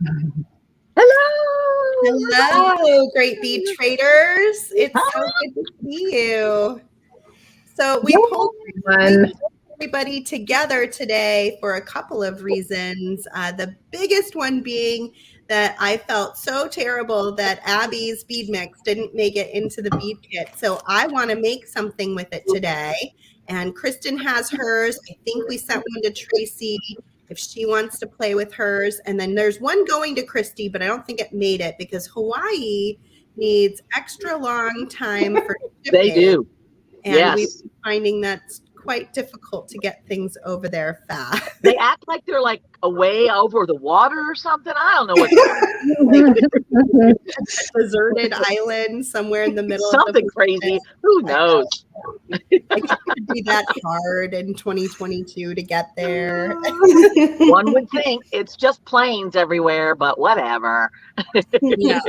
Hello. Hello, great bead traders. It's so good to see you. So we pulled everybody together today for a couple of reasons. The biggest one being that I felt so terrible that Abby's bead mix didn't make it into the bead kit. So I want to make something with it today. And Kristen has hers. I think we sent one to Tracy if she wants to play with hers. And then there's one going to Christy, but I don't think it made it because Hawaii needs extra long time for shipping. They do. And yes. we've been finding that's quite difficult to get things over there fast. They act like they're like away over the water or something. I don't know what's going on. A deserted island somewhere in the middle something of crazy. Who knows? Like it could be that hard in 2022 to get there. One would think it's just planes everywhere, but whatever. Yeah.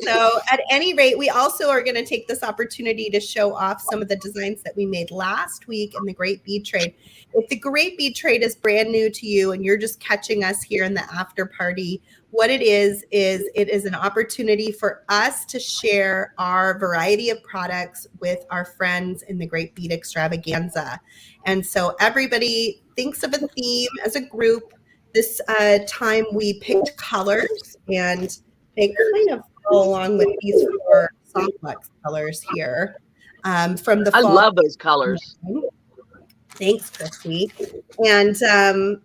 So at any rate, we also are going to take this opportunity to show off some of the designs that we made last week in the Great Bead Trade. If the Great Bead Trade is brand new to you and you're just catching us here in the after party, what it is it is an opportunity for us to share our variety of products with our friends in the Great Bead Extravaganza. And so everybody thinks of a theme as a group. This time we picked colors, and they kind of go along with these four softflex colors here from the fall. I love those colors. Thanks, Christy. And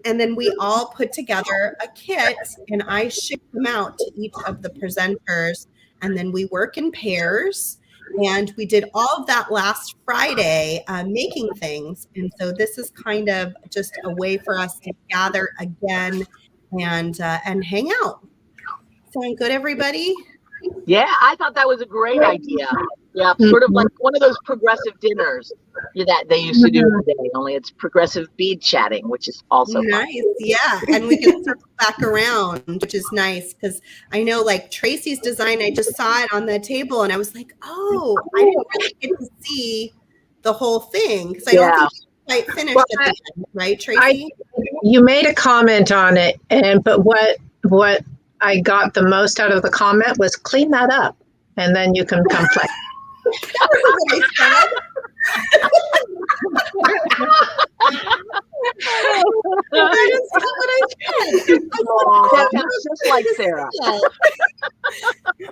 then we all put together a kit, and I ship them out to each of the presenters, and then we work in pairs. And we did all of that last Friday, making things. And so this is kind of just a way for us to gather again and hang out. Sound good, everybody? Yeah, I thought that was a great idea. Yeah, sort of like one of those progressive dinners that they used to do today, only it's progressive bead chatting, which is also nice. Fun. Yeah, and we can circle back around, which is nice because I know like Tracy's design, I just saw it on the table and I was like, oh, I didn't really get to see the whole thing because I don't think you quite finished at the end, right, Tracy? You made a comment on it, but what I got the most out of the comment was clean that up, and then you can come play. That was what I said. That is not what I said. That sounds just like Sarah.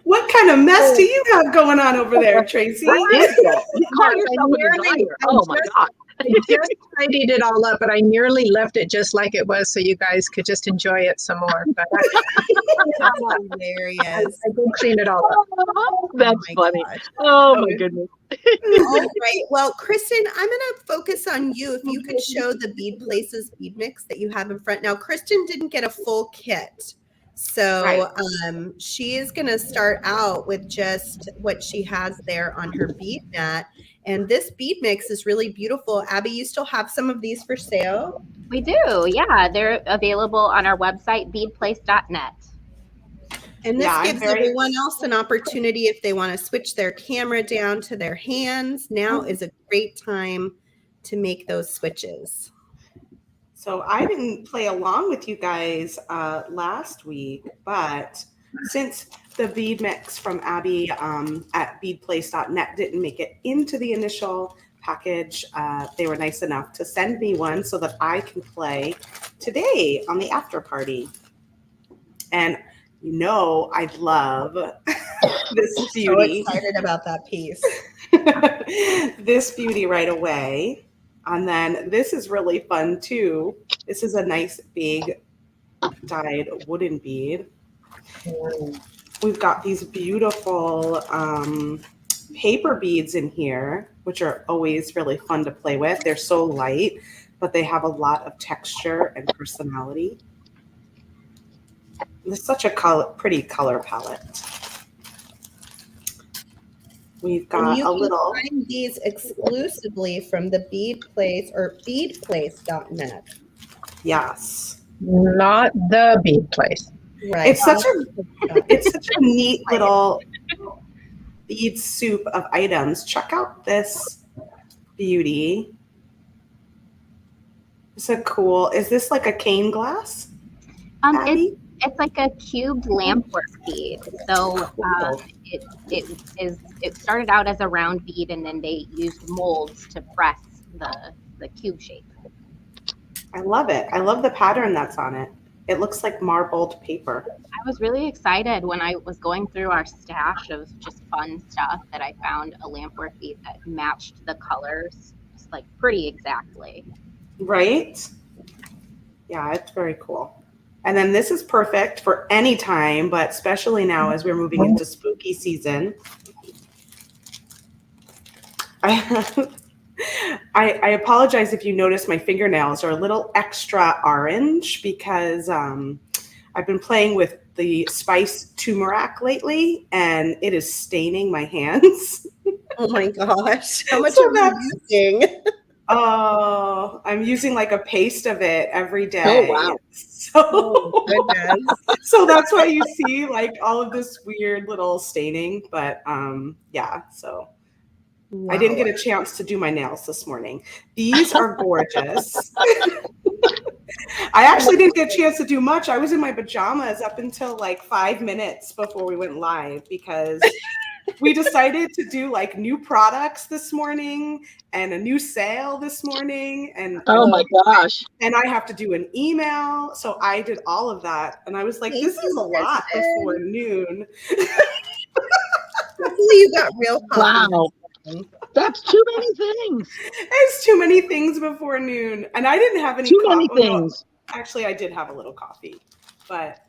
What kind of mess do you have going on over there, Tracy? You call yourself a designer. Oh my God. I just tidied it all up, but I nearly left it just like it was so you guys could just enjoy it some more. But hilarious. I did clean it all up. That's funny. Gosh. Oh my goodness. All right. Well, Kristen, I'm going to focus on you. If you could show the Bead Places bead mix that you have in front. Now, Kristen didn't get a full kit. So she is going to start out with just what she has there on her bead mat. And this bead mix is really beautiful. Abby, you still have some of these for sale? We do. Yeah, they're available on our website, beadplace.net. And this gives everyone else an opportunity if they want to switch their camera down to their hands. Now is a great time to make those switches. So I didn't play along with you guys last week, but since the bead mix from Abby at beadplace.net didn't make it into the initial package, they were nice enough to send me one so that I can play today on the after party. And you know I love this beauty. So excited about that piece. This beauty right away. And then this is really fun too. This is a nice big dyed wooden bead. We've got these beautiful paper beads in here, which are always really fun to play with. They're so light, but they have a lot of texture and personality. It's such a pretty color palette. We've got you a little. Can find these exclusively from the Bead Place or beadplace.net. Yes. Not the bead place. Right. It's such a neat little bead soup of items. Check out this beauty. It's a cool. Is this like a cane glass? It's It's like a cubed lampwork bead. So it started out as a round bead, and then they used molds to press the cube shape. I love it. I love the pattern that's on it. It looks like marbled paper. I was really excited when I was going through our stash of just fun stuff that I found a lampwork bead that matched the colors just like pretty exactly. Right? Yeah, it's very cool. And then this is perfect for any time, but especially now as we're moving into spooky season. I apologize if you notice my fingernails are a little extra orange because I've been playing with the spice turmeric lately, and it is staining my hands. Oh my gosh. How much So are you using? Oh, I'm using like a paste of it every day. Oh, wow. Oh, So, goodness. so that's why you see like all of this weird little staining. But yeah, so I didn't get a chance to do my nails this morning. These are gorgeous. I actually didn't get a chance to do much. I was in my pajamas up until like 5 minutes before we went live because we decided to do like new products this morning and a new sale this morning. And Oh my gosh. and I have to do an email. So I did all of that. And I was like, this is a lot before noon. Hopefully you got real coffee. Wow. That's too many things. There's too many things before noon. And I didn't have any Too many coffee. things. No, actually, I did have a little coffee, but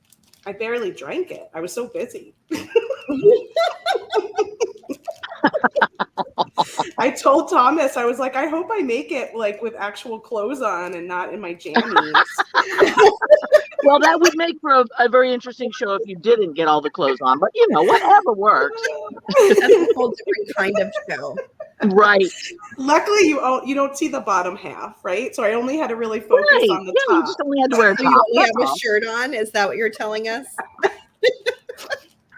I barely drank it. I was so busy. I told Thomas, I was like, I hope I make it like with actual clothes on and not in my jammies. Well, that would make for a very interesting show if you didn't get all the clothes on, but you know, whatever works. That's a whole different kind of show. Right. Luckily, you don't see the bottom half, right? So I only had to really focus on the You top. just only had to wear a So top. you only That's have all. a shirt on? Is that what you're telling us?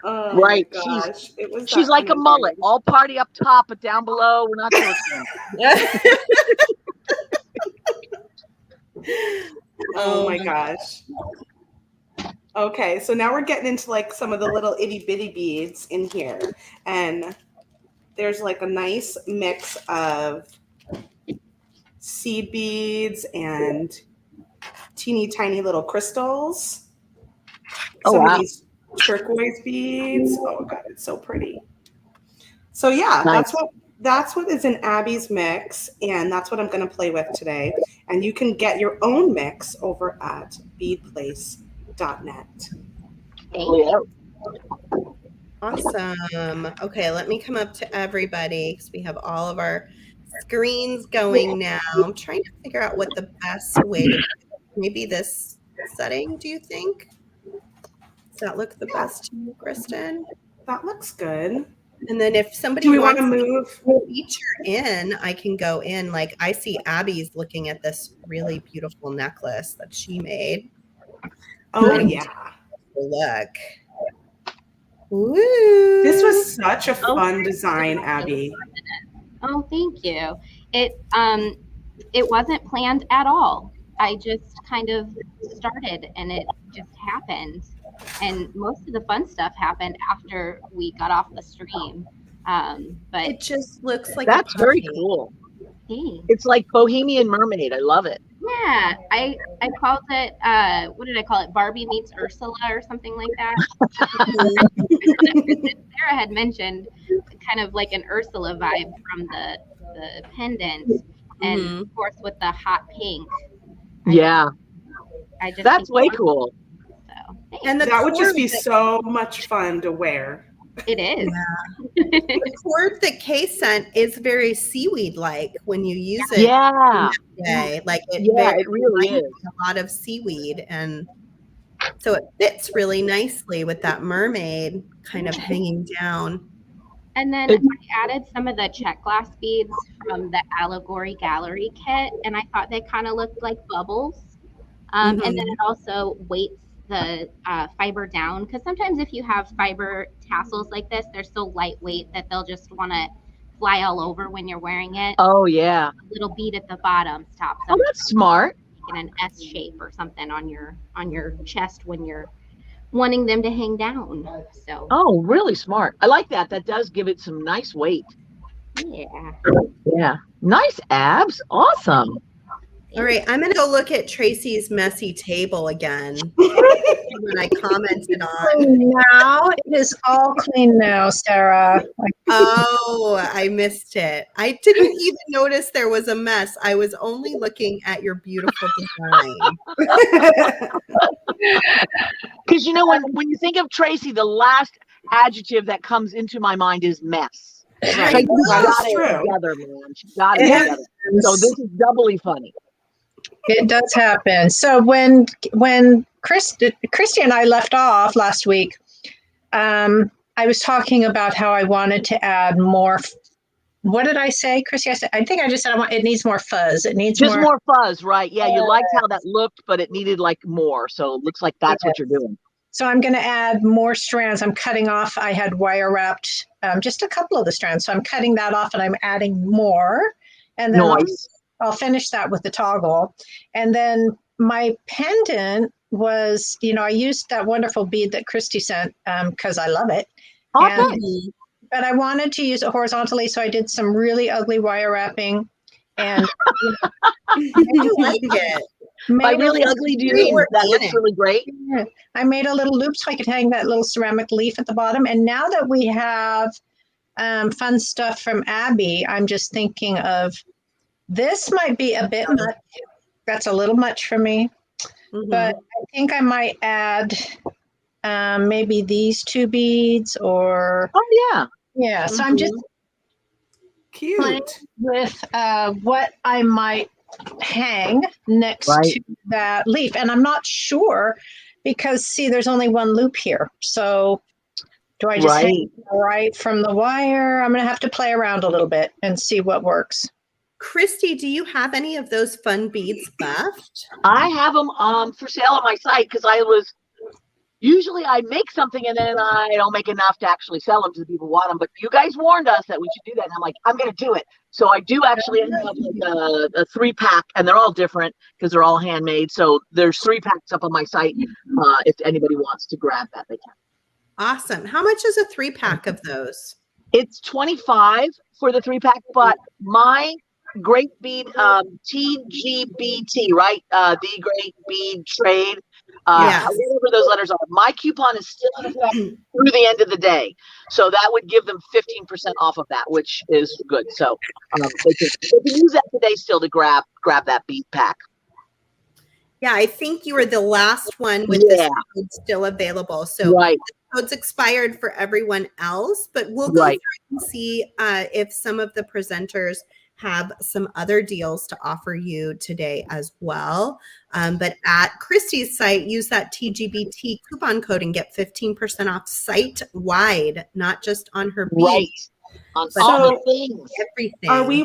Oh Right. my gosh. It was She's that like a kind of mullet, day. all party up top, but down below, we're not talking. Oh my gosh. Okay, so now we're getting into like some of the little itty bitty beads in here. And there's like a nice mix of seed beads and teeny tiny little crystals. Oh, Some wow. of these turquoise beads. Oh god, it's so pretty. So yeah, Nice. that's what is in Abby's mix, and that's what I'm going to play with today. And you can get your own mix over at beadplace.net. Oh, yeah. Awesome. Okay, let me come up to everybody because we have all of our screens going now. I'm trying to figure out what the best way to maybe this setting, do you think? Does that look the best to you, Kristen? That looks good. And then if somebody Do we want wants to move? feature in, I can go in. Like I see Abby's looking at this really beautiful necklace that she made. Oh yeah. Look. Woo. This was such a fun design, Abby. Oh, thank you. It wasn't planned at all. I just kind of started and it just happened. And most of the fun stuff happened after we got off the stream. But it just looks like That's a very puppy. cool. thanks. It's like Bohemian Mermaid. I love it. Yeah, I called it, what did I call it? Barbie meets Ursula or something like that. Sarah had mentioned kind of like an Ursula vibe from the pendant. And of course with the hot pink. Yeah. I just That's think way it's cool. So, And the That would just be cord so much fun to wear. it is. the cord that Kay sent is very seaweed-like when you use it. Yeah. Way. Like it, Yeah, very it really reminds is. me a lot of seaweed, and so it fits really nicely with that mermaid kind of hanging down. And then It- I added some of the check glass beads from the Allegory Gallery kit, and I thought they kind of looked like bubbles. And then it also weights the fiber down, because sometimes if you have fiber tassels like this, they're so lightweight that they'll just want to fly all over when you're wearing it. Oh, yeah. A little bead at the bottom stops Oh, them that's smart. in an S shape or something on your chest when you're wanting them to hang down. So Oh, really smart. I like that. That does give it some nice weight. yeah. Yeah. Nice abs. Awesome. All right, I'm going to go look at Tracy's messy table again when I commented on. Now it is all clean now, Sarah. Oh, I missed it. I didn't even notice there was a mess. I was only looking at your beautiful design. Because when you think of Tracy, the last adjective that comes into my mind is mess. Right. She got That's it true. together, man. She got it together. So this is doubly funny. It does happen. So when Christy and I left off last week, I was talking about how I wanted to add more. What did I say, Christy? I think I just said it needs more fuzz. It needs Just more fuzz, right? Yeah, you liked how that looked, but it needed like more. So it looks like that's what you're doing. So I'm going to add more strands. I'm cutting off. I had wire wrapped just a couple of the strands. So I'm cutting that off and I'm adding more. And then Nice. I'll finish that with the toggle. And then my pendant was, I used that wonderful bead that Christy sent because I love it. Oh, And- thanks. But I wanted to use it horizontally. So I did some really ugly wire wrapping. And I like it. By really ugly, do you mean that looks really great? I made a little loop so I could hang that little ceramic leaf at the bottom. And now that we have fun stuff from Abby, I'm just thinking of this might be a bit much. That's a little much for me. Mhm. But I think I might add maybe these two beads or. Oh, yeah. Yeah. So I'm just playing Cute. with what I might hang next to that leaf. And I'm not sure because, see, there's only one loop here. So do I just hang right from the wire? I'm going to have to play around a little bit and see what works. Christy, do you have any of those fun beads left? I have them for sale on my site because usually I make something and then I don't make enough to actually sell them to the people who want them. But you guys warned us that we should do that. And I'm like, I'm going to do it. So I do actually have like a 3-pack, and they're all different because they're all handmade. So there's 3 packs up on my site. If anybody wants to grab that, they can. Awesome. How much is a 3-pack of those? It's $25 for the 3-pack, but my Great Bead TGBT, right? The Great Bead Trade. Whatever those letters are. My coupon is still in effect through the end of the day. So that would give them 15% off of that, which is good. So they can use that today still to grab that bead pack. Yeah, I think you were the last one with this code still available. So the code's expired for everyone else, but we'll go through and see if some of the presenters have some other deals to offer you today as well. But at Christy's site, use that TGBT coupon code and get 15% off site-wide, not just on her bead. On all the things. Everything. Are we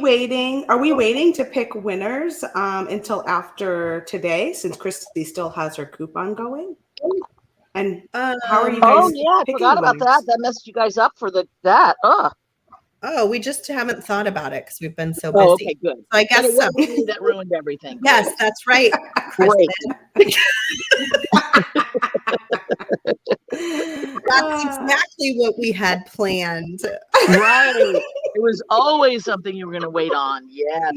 waiting to pick winners until after today, since Christy still has her coupon going? And how are you guys? Oh yeah, I forgot about that. That messed you guys up for that. Oh, we just haven't thought about it because we've been so busy. Oh, okay, good. So I guess so. That ruined everything. Yes, that's right. Great. That's exactly what we had planned. Right. It was always something you were going to wait on. Yes.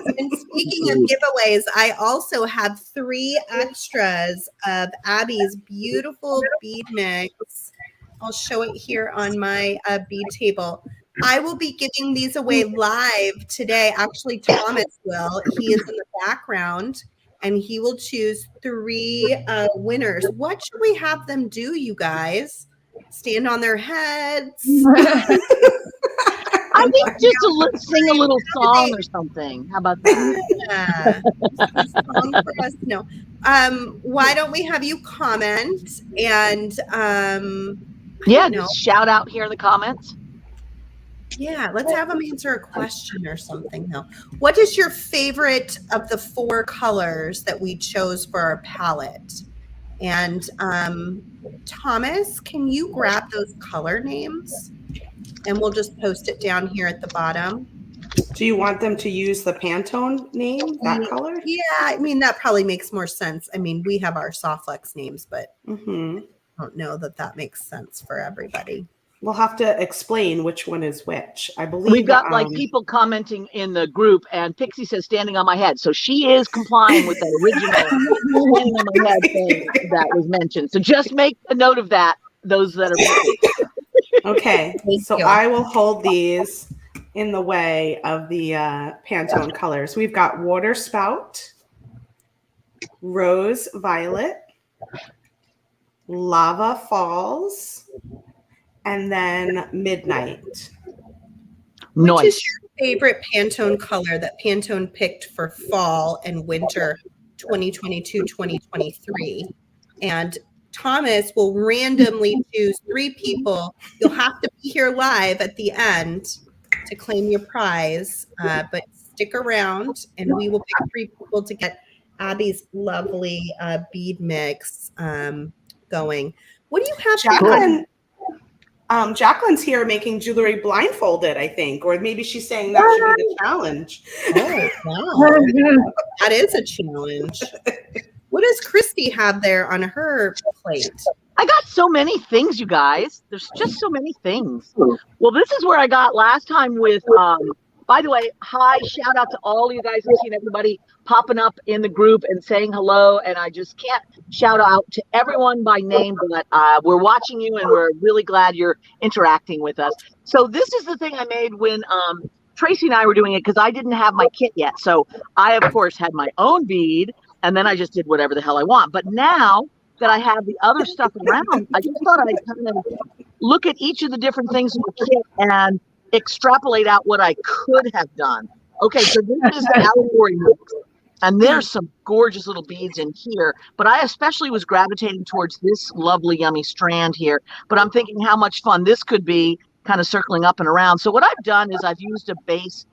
And speaking of giveaways, I also have 3 extras of Abby's beautiful bead mix. I'll show it here on my bead table. I will be giving these away live today. Actually, Thomas will. He is in the background, and he will choose 3 winners. What should we have them do, you guys? Stand on their heads? I think just sing a little song or something. How about that? Yeah. Song for us? No. Why don't we have you comment and just shout out here in the comments. Yeah, let's have them answer a question or something though. What is your favorite of the 4 colors that we chose for our palette? And Thomas, can you grab those color names? And we'll just post it down here at the bottom. Do you want them to use the Pantone name, that color? Yeah, I mean, that probably makes more sense. I mean, we have our Softflex names, but don't know that makes sense for everybody. We'll have to explain which one is which. I believe we've got like people commenting in the group, and Pixie says standing on my head. So she is complying with the original standing on my head thing that was mentioned. So just make a note of that, those that are okay. So I will hold these in the way of the Pantone colors. We've got Water Spout, Rose Violet, Lava Falls, and then Midnight. Nice. Which is your favorite Pantone color that Pantone picked for fall and winter 2022-2023? And Thomas will randomly choose 3 people. You'll have to be here live at the end to claim your prize, but stick around and we will pick 3 people to get Abby's lovely bead mix going. What do you have, Jacqueline? Jacqueline's here making jewelry blindfolded, I think, or maybe she's saying that should be the challenge. Oh, wow. That is a challenge. What does Christy have there on her plate? I got so many things, you guys. There's just so many things. Well, this is where I got last time with, by the way, hi, shout out to all you guys. I've seen everybody popping up in the group and saying hello. And I just can't shout out to everyone by name, but we're watching you and we're really glad you're interacting with us. So this is the thing I made when Tracy and I were doing it because I didn't have my kit yet. So I, of course, had my own bead and then I just did whatever the hell I want. But now that I have the other stuff around, I just thought I'd kind of look at each of the different things in the kit and extrapolate out what I could have done. Okay, so this is the allegory mix, and there's some gorgeous little beads in here, but I especially was gravitating towards this lovely, yummy strand here. But I'm thinking how much fun this could be, kind of circling up and around. So what I've done is I've used a base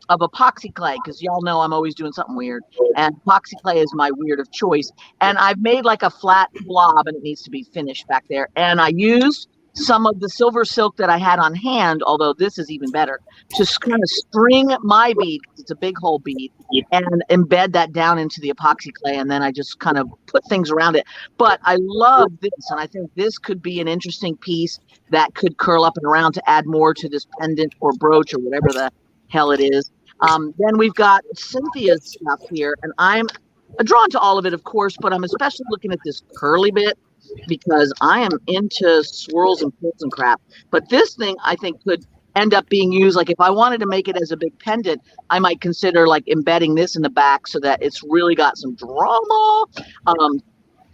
of epoxy clay, because y'all know I'm always doing something weird, and epoxy clay is my weird of choice. And I've made like a flat blob, and it needs to be finished back there. And I used some of the silver silk that I had on hand, although this is even better, to kind of string my bead, because it's a big hole bead, and embed that down into the epoxy clay, and then I just kind of put things around it. But I love this, and I think this could be an interesting piece that could curl up and around to add more to this pendant or brooch or whatever the hell it is. Then we've got Cynthia's stuff here, and I'm drawn to all of it, of course, but I'm especially looking at this curly bit, because I am into swirls and pulls and crap. But this thing I think could end up being used, like if I wanted to make it as a big pendant, I might consider like embedding this in the back so that it's really got some drama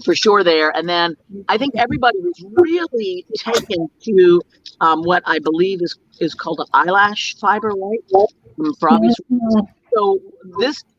for sure there. And then I think everybody was really taken to what I believe is called an eyelash fiber, right? For obvious reasons. So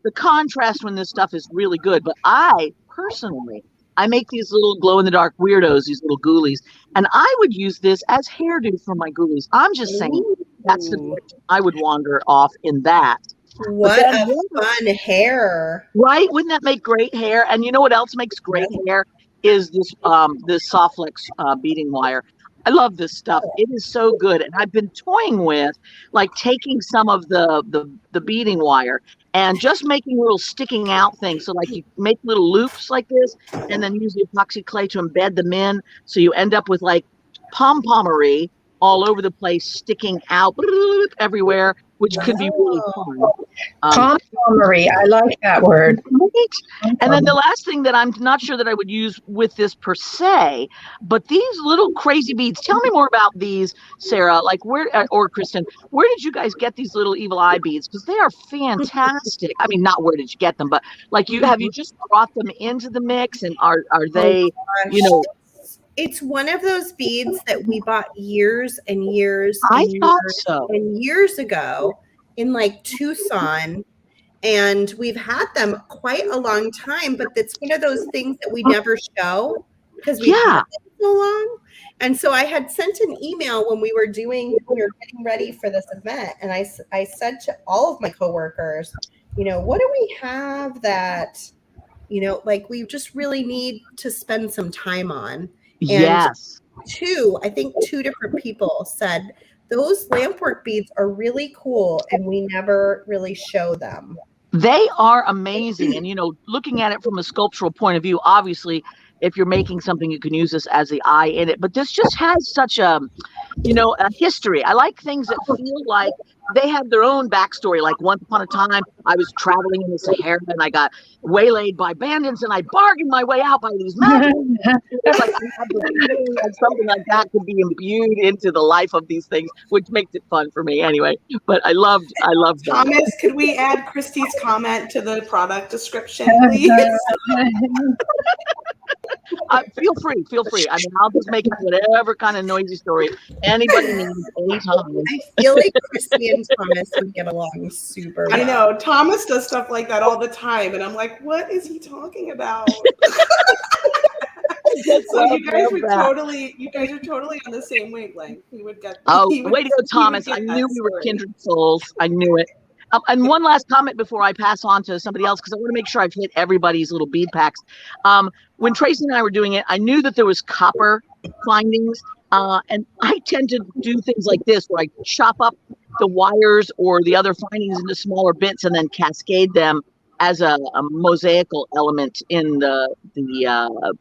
the contrast when this stuff is really good. But I personally, I make these little glow-in-the-dark weirdos, these little ghoulies, and I would use this as hairdo for my ghoulies. I'm just saying that's the direction I would wander off in that. What a fun hair. Right? Wouldn't that make great hair? And you know what else makes great hair is this Softlex beading wire. I love this stuff. It is so good. And I've been toying with like taking some of the beading wire and just making little sticking out things. So like you make little loops like this and then use the epoxy clay to embed them in. So you end up with like pom-pommery all over the place, sticking out everywhere, which could be really fun. Pom-pommery, I like that word. Right? And then the last thing that I'm not sure that I would use with this per se, but these little crazy beads. Tell me more about these, Sarah. Like where, or Kristen, where did you guys get these little evil eye beads? Because they are fantastic. I mean, not where did you get them, but like have you just brought them into the mix, and are they, you know? It's one of those beads that we bought years and years and years ago in like Tucson. And we've had them quite a long time, but it's one of those things that we never show because we've had them so long. And so I had sent an email when we were getting ready for this event. And I said to all of my coworkers, you know, what do we have that, you know, like we just really need to spend some time on? And I think two different people said those lampwork beads are really cool and we never really show them. They are amazing. And, you know, looking at it from a sculptural point of view, obviously if you're making something, you can use this as the eye in it. But this just has such a history. I like things that feel like they have their own backstory. Like once upon a time, I was traveling in the Sahara and I got waylaid by bandits and I bargained my way out by these mountains. Like I have the feeling like something like that could be imbued into the life of these things, which makes it fun for me anyway. But I loved that. Thomas, could we add Christy's comment to the product description, please? Feel free. I mean, I'll just make up whatever kind of noisy story anybody needs anytime. I feel like Christy and Thomas would get along super well. I know. Thomas does stuff like that all the time, and I'm like, what is he talking about? So you guys are totally on the same wavelength. He would get. Way to go, Thomas! I knew we were kindred souls. I knew it. And one last comment before I pass on to somebody else, because I want to make sure I've hit everybody's little bead packs. When Tracy and I were doing it, I knew that there was copper findings, and I tend to do things like this, where I chop up the wires or the other findings into smaller bits and then cascade them as a mosaical element in the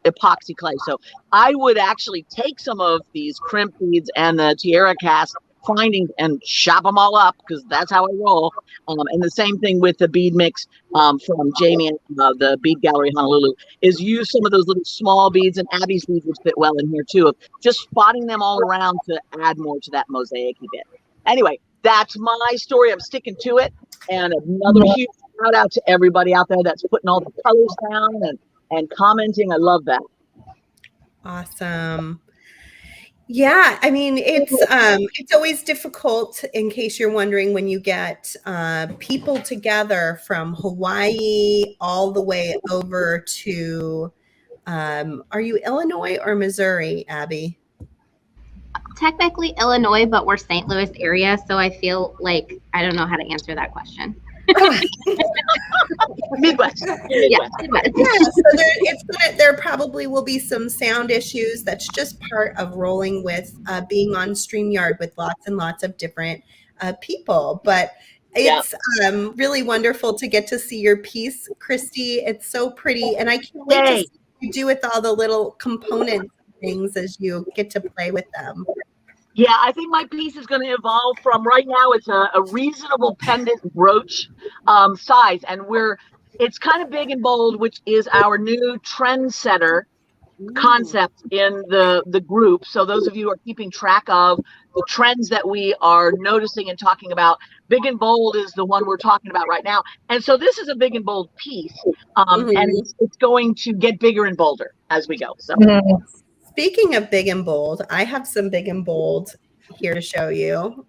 epoxy clay. So I would actually take some of these crimp beads and the tiara cast findings and chop them all up, because that's how I roll. And the same thing with the bead mix from Jamie and the Bead Gallery Honolulu, is use some of those little small beads, and Abby's beads would fit well in here too, of just spotting them all around to add more to that mosaic-y bit. Anyway, that's my story. I'm sticking to it. And another huge shout out to everybody out there that's putting all the colors down and commenting. I love that. Awesome. Yeah, I mean, it's always difficult, in case you're wondering, when you get people together from Hawaii all the way over to, are you Illinois or Missouri, Abby? Technically Illinois, but we're St. Louis area, so I feel like I don't know how to answer that question. Midwest. Yeah, so there probably will be some sound issues. That's just part of rolling with being on StreamYard with lots and lots of different people. But it's really wonderful to get to see your piece, Christy. It's so pretty, and I can't wait to see what you do with all the little components and things as you get to play with them. Yeah, I think my piece is going to evolve from, right now it's a reasonable pendant brooch size, and it's kind of big and bold, which is our new trendsetter concept in the group. So those of you who are keeping track of the trends that we are noticing and talking about, big and bold is the one we're talking about right now. And so this is a big and bold piece, and it's going to get bigger and bolder as we go. So. Speaking of big and bold, I have some big and bold here to show you.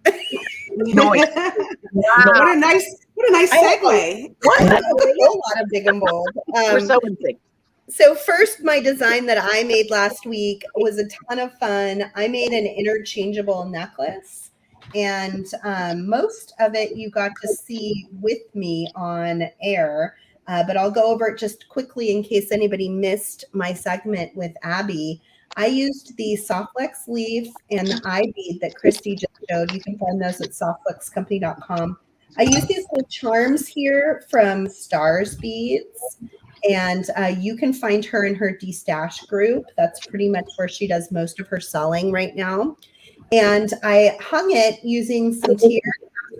Wow. What a nice segue. A lot of big and bold. We're so in sync. So first, my design that I made last week was a ton of fun. I made an interchangeable necklace, and most of it you got to see with me on air. But I'll go over it just quickly in case anybody missed my segment with Abby. I used the Softflex leaf and the eye bead that Christy just showed. You can find those at softflexcompany.com. I used these little charms here from Stars Beads, and you can find her in her D-Stash group. That's pretty much where she does most of her selling right now. And I hung it using some tiara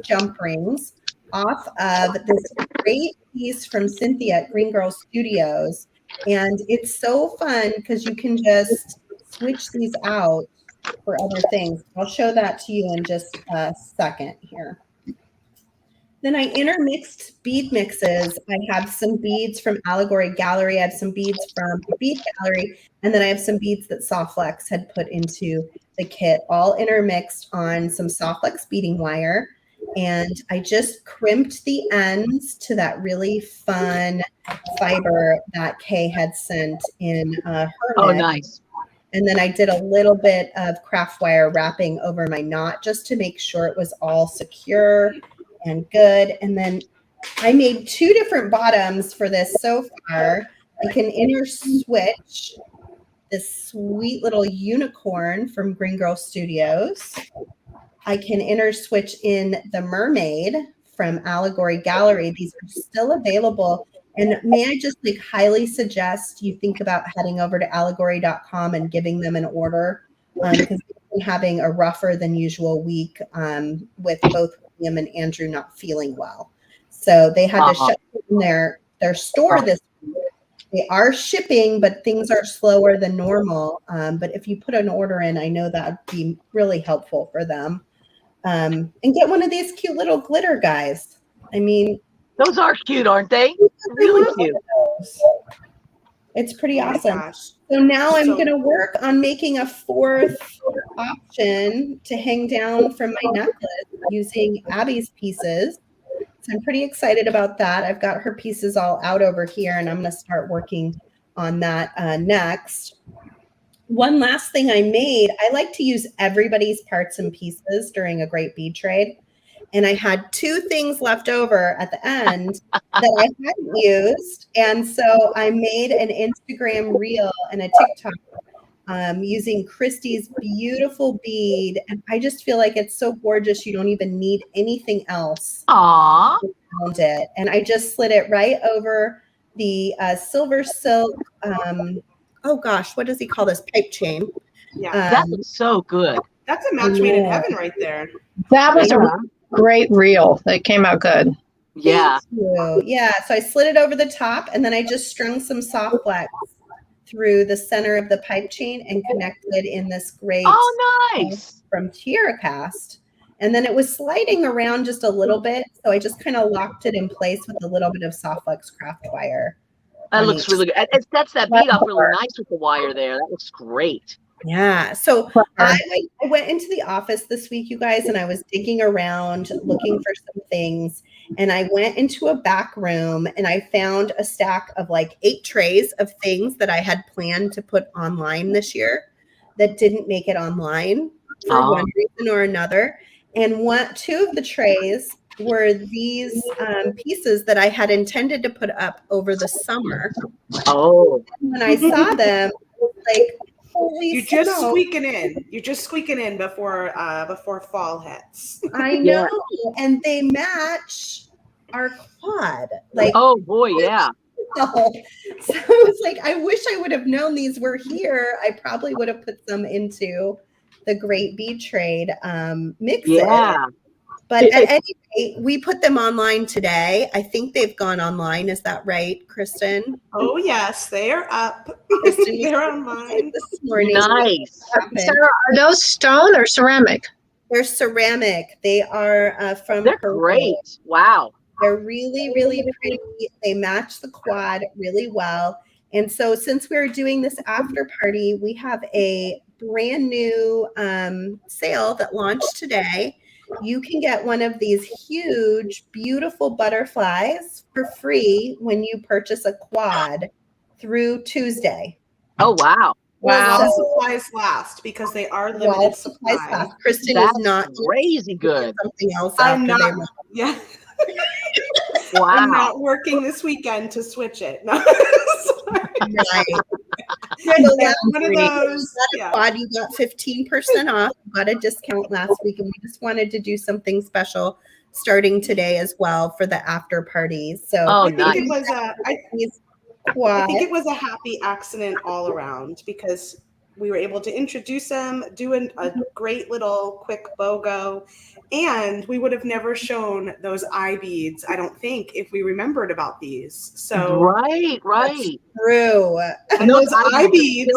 jump rings off of this great piece from Cynthia at Green Girl Studios. And it's so fun because you can just switch these out for other things. I'll show that to you in just a second here. Then I intermixed bead mixes. I have some beads from Allegory Gallery. I have some beads from Bead Gallery. And then I have some beads that Softflex had put into the kit, all intermixed on some Softflex beading wire. And I just crimped the ends to that really fun fiber that Kay had sent in her knit. Oh, nice. And then I did a little bit of craft wire wrapping over my knot just to make sure it was all secure and good. And then I made 2 different bottoms for this so far. I can inner switch this sweet little unicorn from Green Girl Studios. I can inner switch in the mermaid from Allegory Gallery. These are still available And may I just like highly suggest you think about heading over to allegory.com and giving them an order, because they've been having a rougher than usual week with both William and Andrew not feeling well. So they had to shut down their store this week. They are shipping, but things are slower than normal. But if you put an order in, I know that would be really helpful for them. And get one of these cute little glitter guys. I mean, those are cute, aren't they? Really cute. It's pretty awesome. Gosh. So now I'm going to work on making a fourth option to hang down from my necklace using Abby's pieces. So I'm pretty excited about that. I've got her pieces all out over here, and I'm going to start working on that next. One last thing I made, I like to use everybody's parts and pieces during a great bead trade. And I had 2 things left over at the end that I hadn't used. And so I made an Instagram reel and a TikTok using Christy's beautiful bead. And I just feel like it's so gorgeous. You don't even need anything else. Aww. Around it. And I just slid it right over the silver silk. Oh gosh, what does he call this? Pipe chain. Yeah. That looks so good. That's a match made in heaven right there. That was a great reel. That came out good. Yeah. Yeah. So I slid it over the top, and then I just strung some soft flex through the center of the pipe chain and connected in this great nice from TierraCast. And then it was sliding around just a little bit. So I just kind of locked it in place with a little bit of soft flex craft wire. That looks really good. It sets that bead up really nice with the wire there. That looks great. Yeah. So I went into the office this week, you guys, and I was digging around looking for some things. And I went into a back room and I found a stack of like 8 trays of things that I had planned to put online this year that didn't make it online for one reason or another. And 2 of the trays were these pieces that I had intended to put up over the summer. Oh. And when I saw them, like, You're just squeaking in. You're just squeaking in before fall hits. I know, and they match our quad. Like, oh boy, yeah. So I was like, I wish I would have known these were here. I probably would have put some into the Great Bead Trade mix. Yeah. But at any rate, we put them online today. I think they've gone online. Is that right, Kristen? Oh, yes. They are up. They're online this morning. Nice. Sarah, are those stone or ceramic? They're ceramic. They are from They're Peru. Great. Wow. They're really, really pretty. They match the quad really well. And so since we're doing this after party, we have a brand new sale that launched today. You can get one of these huge, beautiful butterflies for free when you purchase a quad through Tuesday. Oh, wow. Wow. While supplies last, because they are limited supplies. Kristen is not crazy good. Something else. I'm not. Yeah. Wow. I'm not working this weekend to switch it. No. Right. One of those. Quad, you got 15% off. You got a discount last week, and we just wanted to do something special starting today as well for the after parties. So I think it was a happy accident all around, because we were able to introduce them, do a great little quick BOGO, and we would have never shown those eye beads, I don't think, if we remembered about these. So right. True. And those eye beads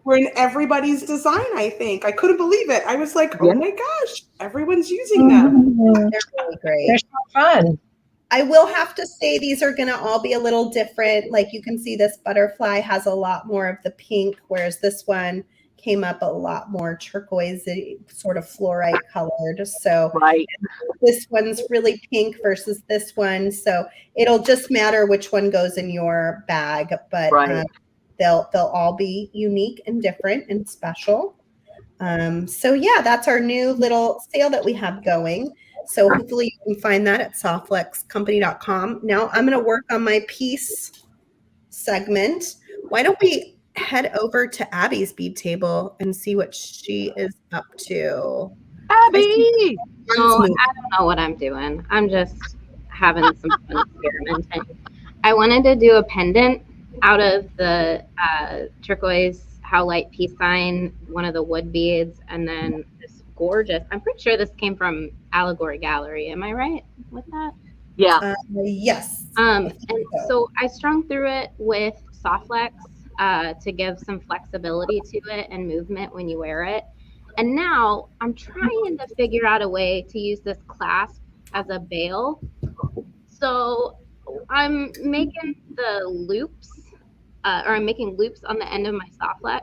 were in everybody's design, I think. I couldn't believe it. I was like, oh my gosh, everyone's using them. They're really great. They're so fun. I will have to say these are going to all be a little different. Like you can see this butterfly has a lot more of the pink, whereas this one came up a lot more turquoise, sort of fluorite colored. So this one's really pink versus this one. So it'll just matter which one goes in your bag, but they'll all be unique and different and special. So yeah, that's our new little sale that we have going. So hopefully you can find that at softflexcompany.com. Now I'm going to work on my piece segment. Why don't we head over to Abby's bead table and see what she is up to? Abby! I don't know what I'm doing. I'm just having some fun experimenting. I wanted to do a pendant out of the turquoise howlite peace sign, one of the wood beads, and then this gorgeous, I'm pretty sure this came from Allegory Gallery. Am I right with that? Yeah. Yes. And so I strung through it with Softlex to give some flexibility to it and movement when you wear it. And now I'm trying to figure out a way to use this clasp as a bail. So I'm making the loops, or I'm making loops on the end of my Softlex,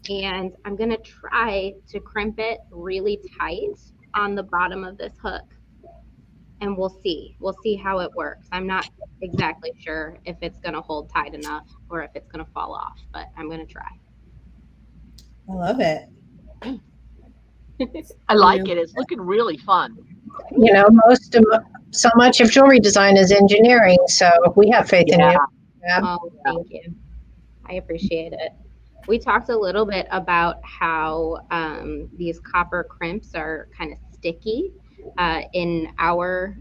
and I'm gonna try to crimp it really tight on the bottom of this hook. And we'll see how it works. I'm not exactly sure if it's going to hold tight enough or if it's going to fall off, but I'm going to try. I love it. I like it. It's looking really fun. You know, so much of jewelry design is engineering, so we have faith in you. Yeah. Oh, thank you. I appreciate it. We talked a little bit about how these copper crimps are kind of sticky in our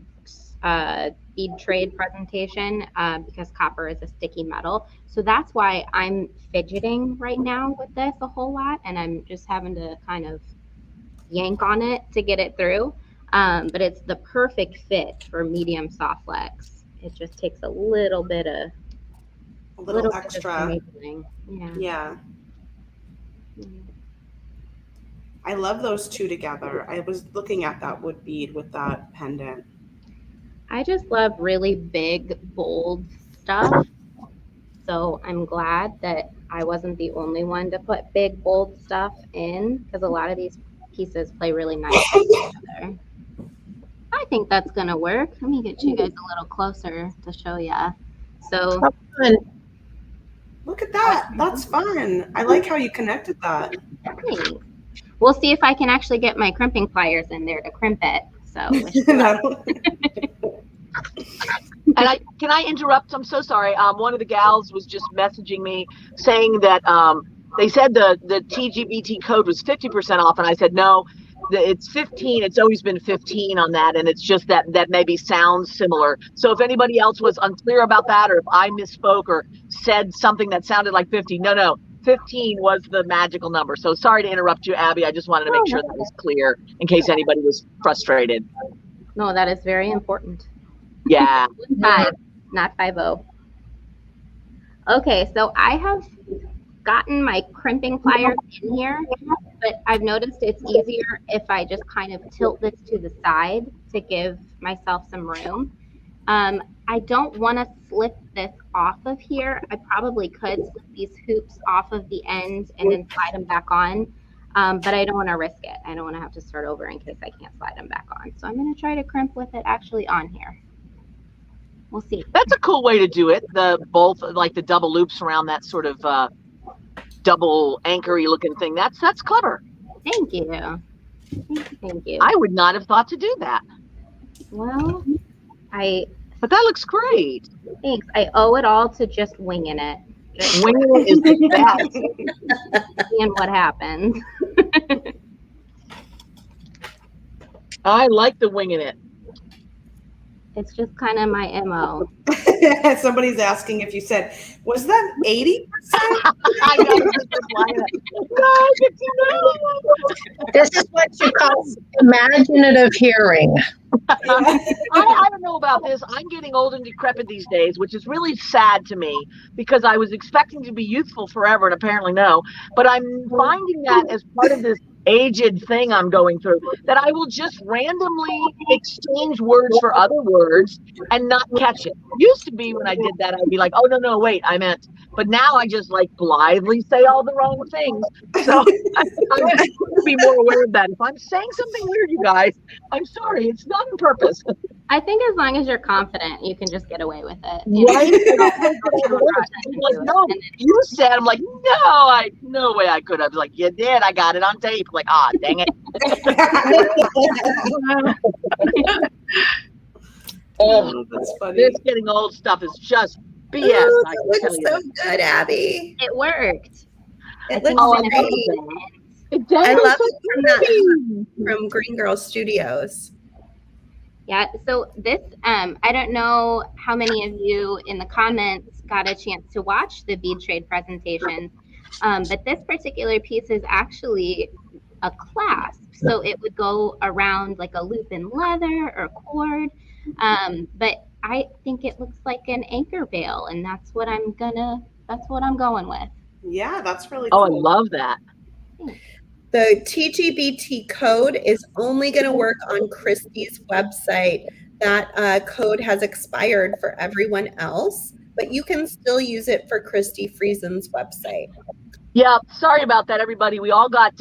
bead trade presentation because copper is a sticky metal. So that's why I'm fidgeting right now with this a whole lot, and I'm just having to kind of yank on it to get it through. But it's the perfect fit for medium Softlex. It just takes a little bit of A little extra. Yeah. I love those two together. I was looking at that wood bead with that pendant. I just love really big, bold stuff. So I'm glad that I wasn't the only one to put big, bold stuff in, because a lot of these pieces play really nice together. I think that's going to work. Let me get you guys a little closer to show you. So look at that. That's fun. I like how you connected that. Thanks. We'll see if I can actually get my crimping pliers in there to crimp it. So, and can I interrupt? I'm so sorry. One of the gals was just messaging me saying that they said the TGBT code was 50% off, and I said no, it's 15. It's always been 15 on that, and it's just that maybe sounds similar. So if anybody else was unclear about that, or if I misspoke or said something that sounded like 50, no. 15 was the magical number. So sorry to interrupt you, Abby. I just wanted to make sure that was clear in case anybody was frustrated. No, that is very important. Yeah. 5, not 50. Okay, so I have gotten my crimping pliers in here, but I've noticed it's easier if I just kind of tilt this to the side to give myself some room. I don't want to slip this off of here. I probably could slip these hoops off of the end and then slide them back on, but I don't want to risk it. I don't want to have to start over in case I can't slide them back on. So I'm going to try to crimp with it actually on here. We'll see. That's a cool way to do it. Both like the double loops around that sort of double anchory looking thing. That's clever. Thank you. Thank you. I would not have thought to do that. Well, but that looks great. Thanks. I owe it all to just winging it. Winging it is the best. Seeing what happens. I like the winging it. It's just kind of my MO. Somebody's asking if you said, was that 80%? I know. This is what you call imaginative hearing. I don't know about this. I'm getting old and decrepit these days, which is really sad to me because I was expecting to be youthful forever, and apparently no. But I'm finding that as part of this aged thing I'm going through, that I will just randomly exchange words for other words and not catch it. Used to be when I did that, I'd be like, oh, no, wait, I meant. But now I just like blithely say all the wrong things. So I'm going to be more aware of that. If I'm saying something weird, you guys, I'm sorry. It's not on purpose. I think as long as you're confident, you can just get away with it. Right? Like, no, you said, I'm like, no way I could. I was like, you did. I got it on tape. Like, dang it. That's funny. This getting old stuff is just BS. It looks so good, Abby. It worked. It looks great. I love it from Green Girl Studios. Yeah, so this, I don't know how many of you in the comments got a chance to watch the bead trade presentation, but this particular piece is actually a clasp. So it would go around like a loop in leather or cord, but I think it looks like an anchor bail, and that's what I'm going with. Yeah, that's really cool. cool. I love that. The TGBT code is only going to work on Christy's website. That code has expired for everyone else, but you can still use it for Christy Friesen's website. Yeah, sorry about that, everybody. We all got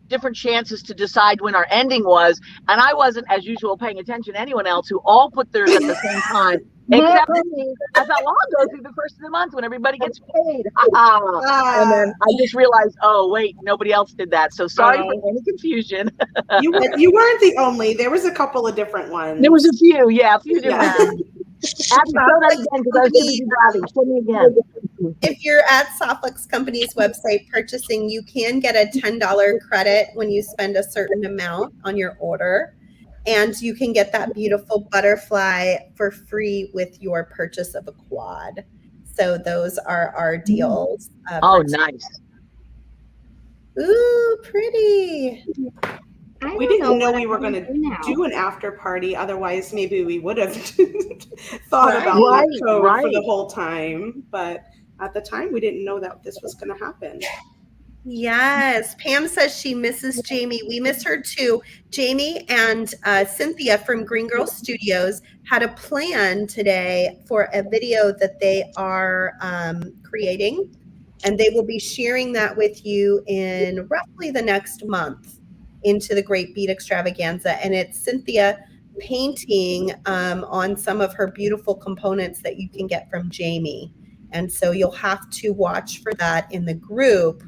different chances to decide when our ending was, and I wasn't, as usual, paying attention to anyone else who all put theirs at the same time, except me. I thought, well, I'll go through the first of the month when everybody gets paid. And then I just realized, oh, wait, nobody else did that. So sorry for any confusion. You weren't the only. There was a couple of different ones. There was a few, yeah, a few different ones. Abby, show that again, because I was too busy driving. Show me again. If you're at Soflex Company's website purchasing, you can get a $10 credit when you spend a certain amount on your order. And you can get that beautiful butterfly for free with your purchase of a quad. So those are our deals. Oh, nice. Ooh, pretty. We didn't know we were going to do an after party. Otherwise, maybe we would have thought about that code for the whole time. But at the time, we didn't know that this was going to happen. Yes. Pam says she misses Jamie. We miss her too. Jamie and Cynthia from Green Girl Studios had a plan today for a video that they are creating, and they will be sharing that with you in roughly the next month into the Great Bead Extravaganza. And it's Cynthia painting on some of her beautiful components that you can get from Jamie. And so you'll have to watch for that in the group.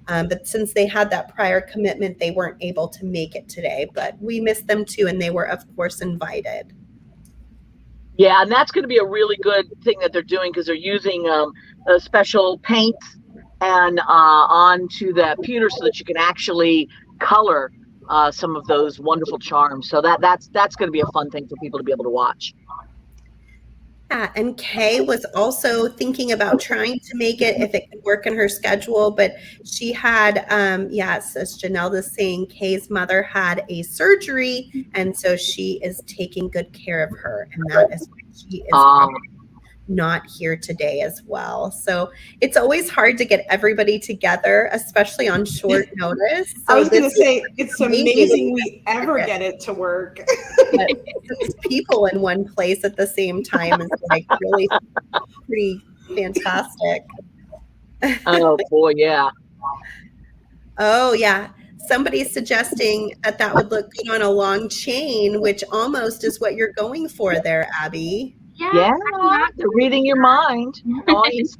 But since they had that prior commitment, they weren't able to make it today. But we missed them too, and they were, of course, invited. Yeah, and that's going to be a really good thing that they're doing, because they're using special paints and onto the pewter so that you can actually color some of those wonderful charms. So that's going to be a fun thing for people to be able to watch. Yeah, and Kay was also thinking about trying to make it if it could work in her schedule, but she had, yes, as Janelle is saying, Kay's mother had a surgery, and so she is taking good care of her, and that is why she is not here today as well. So it's always hard to get everybody together, especially on short notice. So I was going to say, it's amazing we ever get it to work. 6 people in one place at the same time is like really pretty fantastic. Oh boy, yeah. Oh yeah. Somebody's suggesting that would look good on a long chain, which almost is what you're going for there, Abby. Yeah, they're reading your mind. Nice.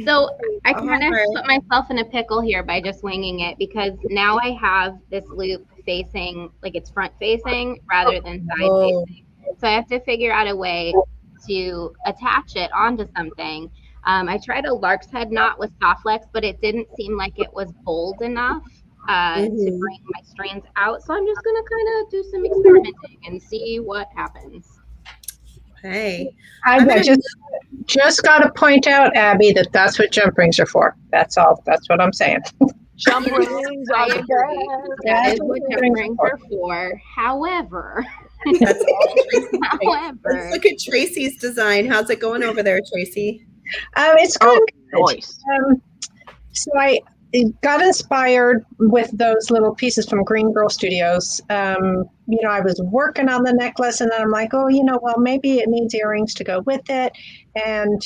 So I kind of put myself in a pickle here by just winging it, because now I have this loop facing, like it's front facing rather than side facing. So I have to figure out a way to attach it onto something. I tried a lark's head knot with Soflex, but it didn't seem like it was bold enough to bring my strands out. So I'm just going to kind of do some experimenting and see what happens. Hey, I just got to point out, Abby, that's what jump rings are for. That's all. That's what I'm saying. Jump rings are the best. That is what jump rings are for. However, let's look at Tracy's design. How's it going over there, Tracy? It's good. Nice. So I got inspired with those little pieces from Green Girl Studios. I was working on the necklace, and then I'm like, well, maybe it needs earrings to go with it. And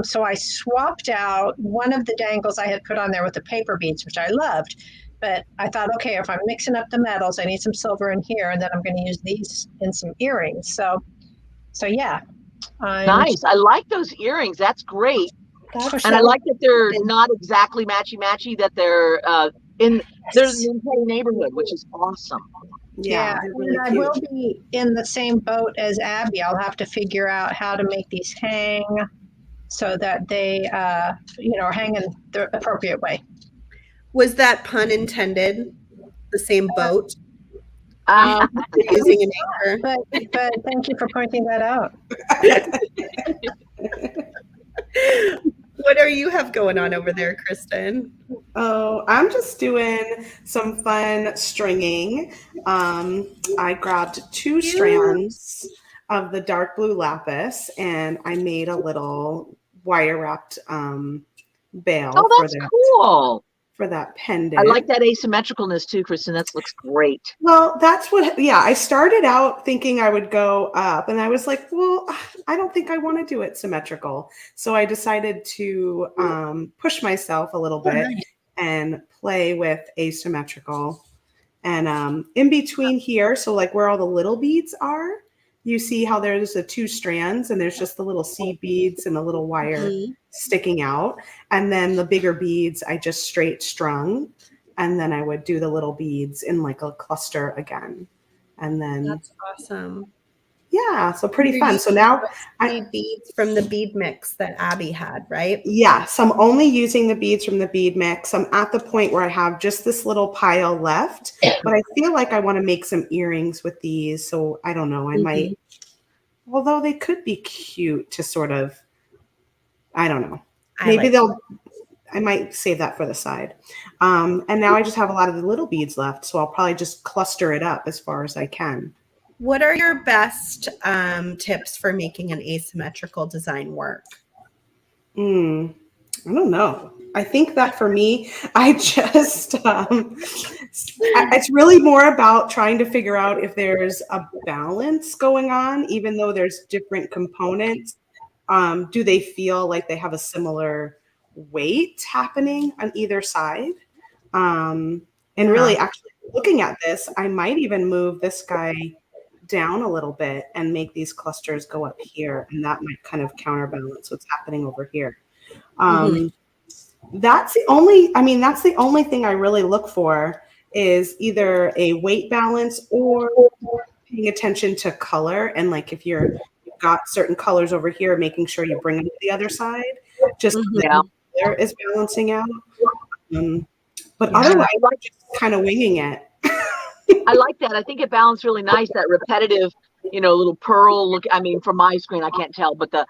so I swapped out one of the dangles I had put on there with the paper beads, which I loved. But I thought, okay, if I'm mixing up the metals, I need some silver in here, and then I'm going to use these in some earrings. So yeah. Nice. I like those earrings. That's great. And I like that they're not exactly matchy, that they're in the neighborhood, which is awesome. Yeah, and I will be in the same boat as Abby. I'll have to figure out how to make these hang so that they, are hanging the appropriate way. Was that pun intended? The same boat? Using an anchor. But thank you for pointing that out. What do you have going on over there, Kristen? Oh, I'm just doing some fun stringing. I grabbed 2 strands of the dark blue lapis and I made a little wire wrapped bail Oh, that's cool. For that pendant. I like that asymmetricalness too, Kristen. That looks great. Well, that's what, yeah, I started out thinking I would go up and I was like, well, I don't think I want to do it symmetrical. So I decided to push myself a little bit and play with asymmetrical. And in between here, so like where all the little beads are, you see how there's the 2 strands and there's just the little seed beads and the little wire sticking out. And then the bigger beads, I just straight strung. And then I would do the little beads in like a cluster again. And then that's awesome. Yeah, so pretty fun. So now beads from the bead mix that Abby had, right? Yeah, so I'm only using the beads from the bead mix. I'm at the point where I have just this little pile left, but I feel like I want to make some earrings with these. So I don't know, I might, although they could be cute to sort of, I don't know. Maybe I might save that for the side. And now I just have a lot of the little beads left. So I'll probably just cluster it up as far as I can. What are your best tips for making an asymmetrical design work? I don't know. I think that for me, I just, it's really more about trying to figure out if there's a balance going on, even though there's different components. Do they feel like they have a similar weight happening on either side? And really actually looking at this, I might even move this guy down a little bit and make these clusters go up here, and that might kind of counterbalance what's happening over here. That's the only thing I really look for is either a weight balance or paying attention to color. And like if you've got certain colors over here, making sure you bring them to the other side, just the color is balancing out. But otherwise, I'm just kind of winging it. I like that. I think it balanced really nice, that repetitive, little pearl look. I mean, from my screen, I can't tell, but the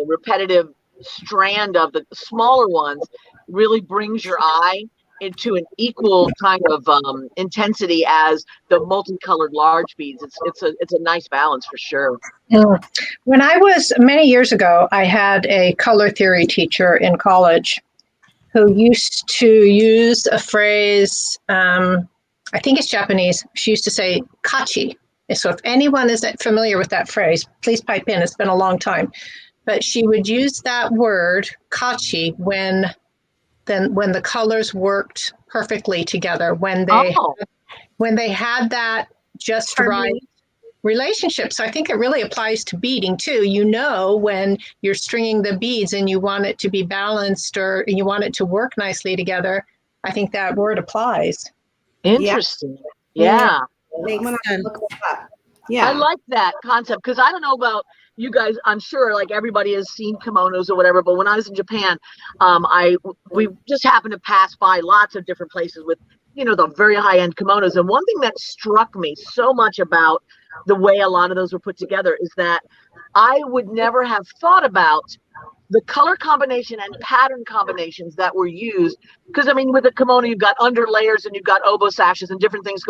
repetitive strand of the smaller ones really brings your eye into an equal kind of intensity as the multicolored large beads. It's a nice balance for sure. When I was many years ago, I had a color theory teacher in college who used to use a phrase, I think it's Japanese. She used to say kachi. So if anyone isn't familiar with that phrase, please pipe in. It's been a long time. But she would use that word, kachi, when the colors worked perfectly together, when they had that just right relationship. So I think it really applies to beading too. When you're stringing the beads and you want it to be balanced or you want it to work nicely together, I think that word applies. Interesting. Yeah. Makes sense. Yeah. I like that concept because I don't know about you guys. I'm sure like everybody has seen kimonos or whatever, but when I was in Japan, we just happened to pass by lots of different places with, the very high-end kimonos. And one thing that struck me so much about the way a lot of those were put together is that I would never have thought about the color combination and pattern combinations that were used. Because I mean, with a kimono, you've got under layers and you've got obo sashes and different things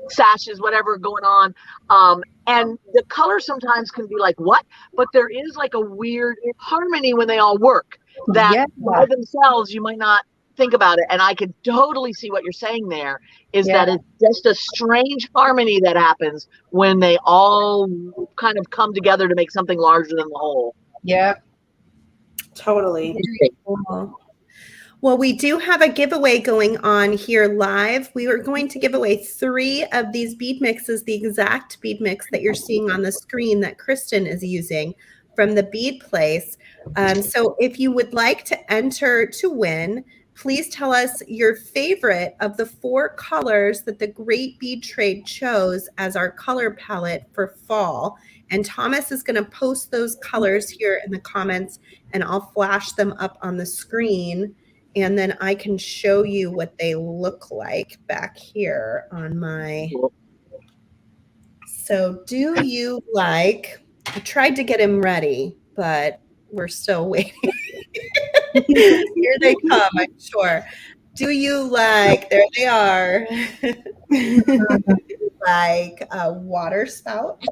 sashes, whatever going on. And the color sometimes can be like, what? But there is like a weird harmony when they all work that by themselves, you might not think about it. And I could totally see what you're saying there is that it's just a strange harmony that happens when they all kind of come together to make something larger than the whole. Yeah, totally. Cool. Well, we do have a giveaway going on here live. We are going to give away 3 of these bead mixes, the exact bead mix that you're seeing on the screen that Kristen is using from the Bead Place. So if you would like to enter to win, please tell us your favorite of the 4 colors that the Great Bead Trade chose as our color palette for fall. And Thomas is going to post those colors here in the comments, and I'll flash them up on the screen. and then I can show you what they look like back here on my. So do you like, I tried to get him ready, but we're still waiting. Here they come, I'm sure. Do you like, there they are, like a water spout,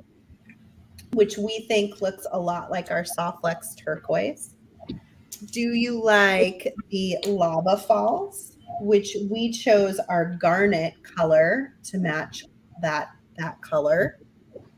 which we think looks a lot like our Softlex turquoise? Do you like the lava falls, which we chose our garnet color to match that color,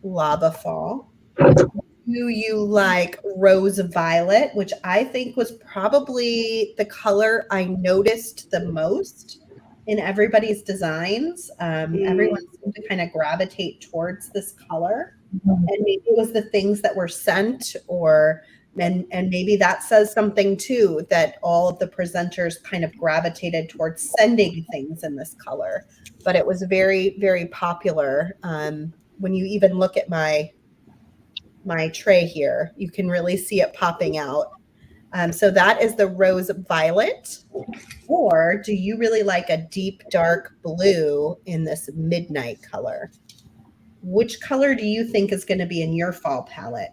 lava fall? Do you like rose violet, which I think was probably the color I noticed the most in everybody's designs? Everyone seemed to kind of gravitate towards this color. And maybe it was the things that were sent, or and maybe that says something too, that all of the presenters kind of gravitated towards sending things in this color. But it was very, very popular. When you even look at my tray here, you can really see it popping out. So that is the rose violet. Or do you really like a deep dark blue in this midnight color? Which color do you think is going to be in your fall palette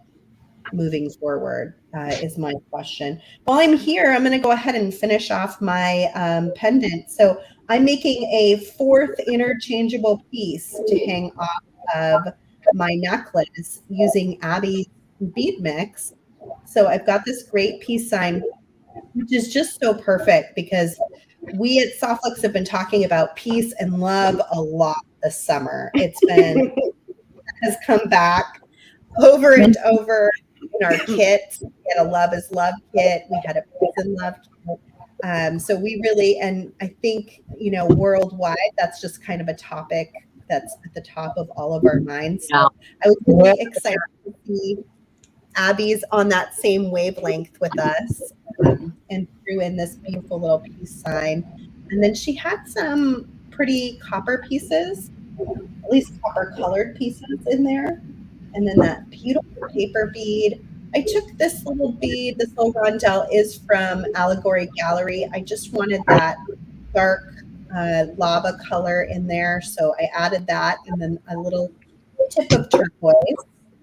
moving forward, is my question. While I'm here, I'm going to go ahead and finish off my pendant. So I'm making a 4th interchangeable piece to hang off of my necklace using Abby's bead mix. So I've got this great peace sign, which is just so perfect because we at Softlex have been talking about peace and love a lot this summer. It's been has come back over and over in our kits. We had a Love is Love kit. We had a Peace and Love kit. So we really, and I think, worldwide, that's just kind of a topic that's at the top of all of our minds. So I was really excited to see Abby's on that same wavelength with us, and threw in this beautiful little peace sign. And then she had some pretty copper pieces, at least copper colored pieces in there. And then that beautiful paper bead. I took this little bead, this little rondelle is from Allegory Gallery. I just wanted that dark lava color in there. So I added that, and then a little tip of turquoise.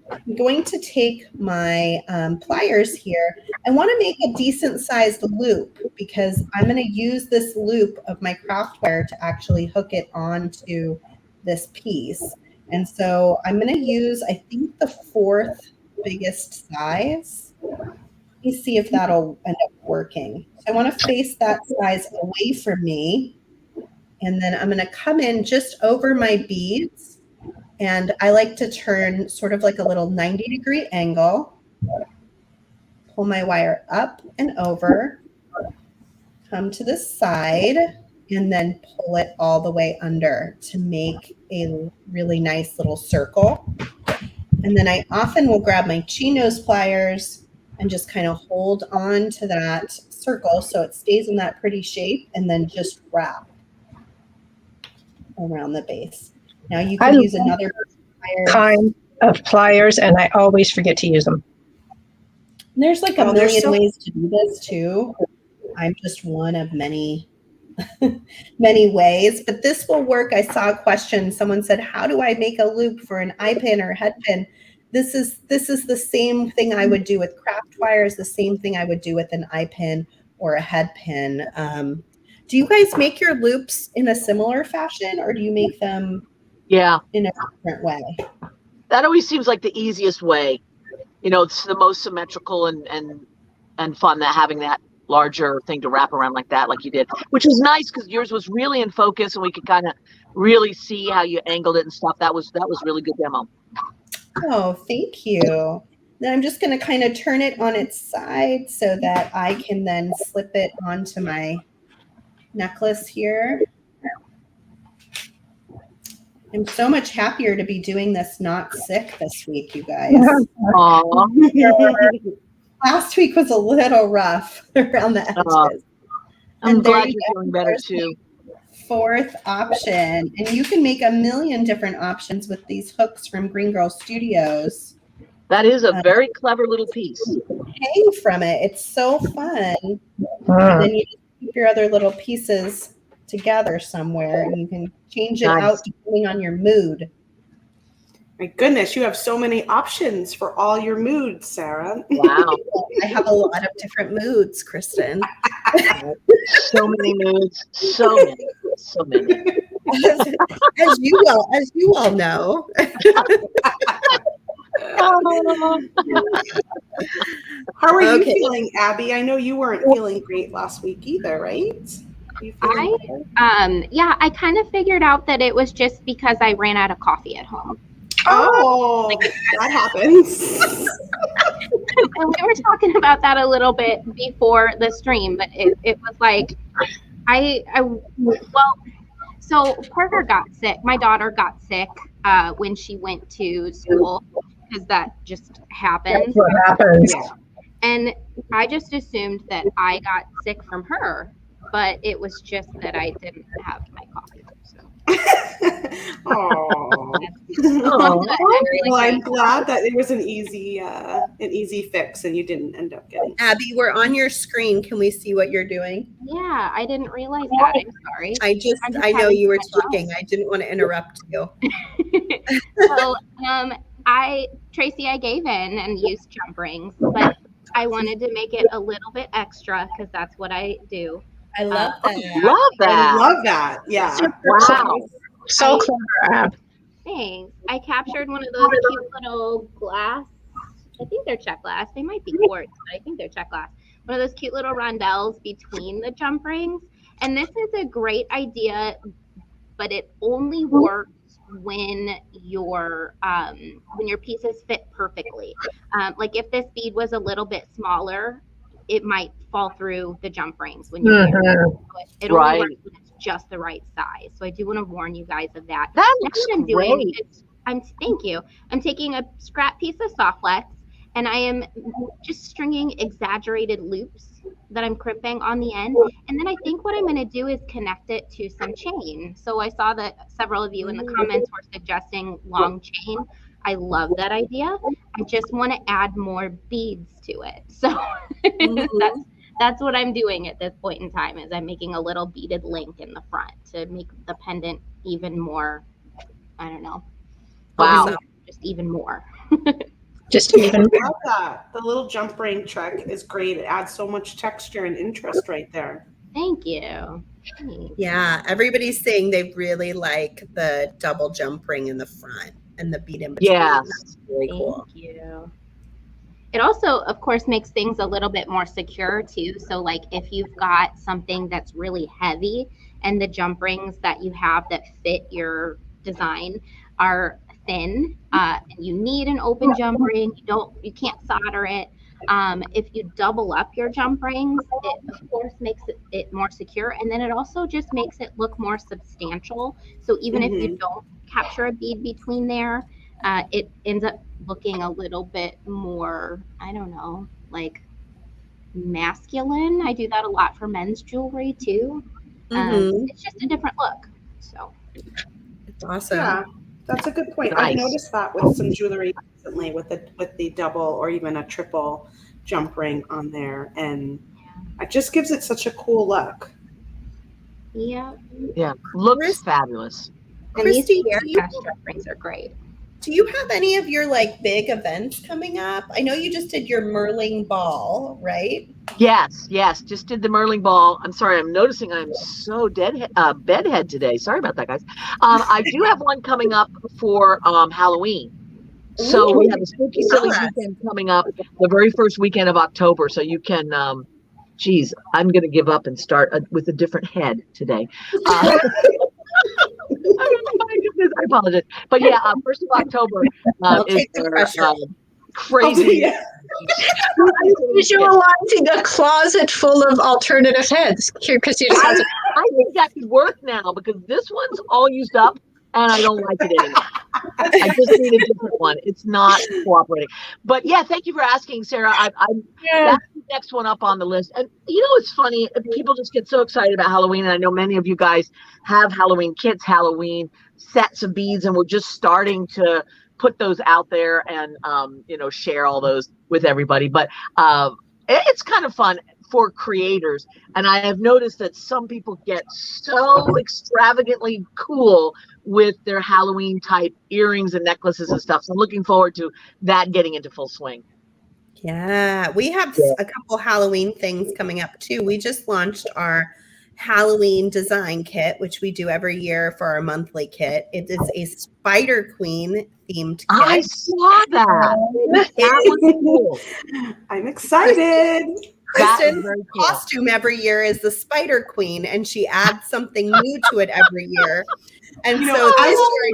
I'm going to take my pliers here. I want to make a decent sized loop because I'm going to use this loop of my craft wire to actually hook it onto this piece. And so I'm going to use, I think, the 4th biggest size. Let me see if that'll end up working. So I want to face that size away from me. And then I'm going to come in just over my beads. And I like to turn sort of like a little 90-degree angle. Pull my wire up and over. Come to the side. And then pull it all the way under to make a really nice little circle. And then I often will grab my chinos pliers and just kind of hold on to that circle so it stays in that pretty shape, and then just wrap around the base. Now you can use another kind of pliers, and I always forget to use them. There's like a million ways to do this too. I'm just one of many ways, but this will work. I saw a question. Someone said, how do I make a loop for an eye pin or head pin? This is the same thing I would do with craft wires, the same thing I would do with an eye pin or a head pin. Do you guys make your loops in a similar fashion, or do you make them in a different way? That always seems like the easiest way. It's the most symmetrical and fun, that having that larger thing to wrap around like that, like you did, which was nice because yours was really in focus and we could kind of really see how you angled it and stuff. That was really good demo. Oh, thank you. Then I'm just going to kind of turn it on its side so that I can then slip it onto my necklace here. I'm so much happier to be doing this not sick this week, you guys. Last week was a little rough around the edges. I'm glad you're feeling better too. 4th option. And you can make a million different options with these hooks from Green Girl Studios. That is a very clever little piece. Hang from it. It's so fun. And then you keep your other little pieces together somewhere, and you can change it out depending on your mood. My goodness, you have so many options for all your moods, Sarah. Wow. I have a lot of different moods, Kristen. So many moods. So many. So many. As you all know. How are you feeling, Abby? I know you weren't feeling great last week either, right? I kind of figured out that it was just because I ran out of coffee at home. Oh, that happens. And we were talking about that a little bit before the stream, but it was like, so Parker got sick. My daughter got sick when she went to school, because that just happens. That's what happens. Yeah. And I just assumed that I got sick from her, but it was just that I didn't have my coffee. So. Well, I'm glad that it was an easy fix, and you didn't end up getting. Abby, we're on your screen. Can we see what you're doing? Yeah, I didn't realize that. I'm sorry. I know you were talking. I didn't want to interrupt you. So, Tracy, I gave in and used jump rings, but I wanted to make it a little bit extra because that's what I do. I love that. Love that. I love that. Yeah. Wow. So clever, Ab. Thanks. I captured one of those cute little glass. I think they're check glass. They might be quartz, but I think they're check glass. One of those cute little rondelles between the jump rings. And this is a great idea, but it only works when your pieces fit perfectly. Like if this bead was a little bit smaller, it might fall through the jump rings when you're it only works when it's just the right size. So I do want to warn you guys of that. That looks great. Thank you. I'm taking a scrap piece of soft flex, and I am just stringing exaggerated loops that I'm crimping on the end. And then I think what I'm going to do is connect it to some chain. So I saw that several of you in the comments were suggesting long chain. I love that idea. I just want to add more beads to it. So that's what I'm doing at this point in time, is I'm making a little beaded link in the front to make the pendant even more, I don't know. Wow. Just even more. Just even I love that. The little jump ring trick is great. It adds so much texture and interest right there. Thank you. Thanks. Yeah, everybody's saying they really like the double jump ring in the front and the bead in between. Yes. That's really cool. Thank you. It also, of course, makes things a little bit more secure too. So like if you've got something that's really heavy and the jump rings that you have that fit your design are thin, and you need an open jump ring, you can't solder it. If you double up your jump rings, it of course makes it more secure, and then it also just makes it look more substantial. So even if you don't capture a bead between there, it ends up looking a little bit more, I don't know, like masculine. I do that a lot for men's jewelry too. It's just a different look. So it's awesome. Yeah, that's a good point. Nice. I've noticed that with some jewelry recently, with the double or even a triple jump ring on there, and it just gives it such a cool look. Yeah. Yeah. Looks fabulous. And Christy, these jump rings are great. do you have any of your like big events coming up? I know you just did your Merling ball, right? Yes. Just did the Merling ball. I'm sorry. I'm noticing I'm so bedhead today. Sorry about that, guys. I do have one coming up for Halloween. So we have a Spooky Silly weekend coming up the very first weekend of October. So you can, I'm going to give up and start with a different head today. I apologize. But yeah, 1st of October is crazy. Visualizing a closet full of alternative heads. Because you just have to. I think that could work now because this one's all used up and I don't like it anymore. I just need a different one. It's not cooperating. But yeah, thank you for asking, Sarah. That's the next one up on the list. And you know, it's funny. People just get so excited about Halloween. And I know many of you guys have Halloween kits, Halloween sets of beads, and we're just starting to put those out there and, share all those with everybody. But it's kind of fun. for creators. And I have noticed that some people get so extravagantly cool with their Halloween type earrings and necklaces and stuff. So I'm looking forward to that getting into full swing. Yeah, we have a couple Halloween things coming up too. We just launched our Halloween design kit, which we do every year for our monthly kit. It is a Spider Queen themed kit. I saw that. That was cool. I'm excited. Kristen's costume every year is the Spider Queen, and she adds something new to it every year. And so this year,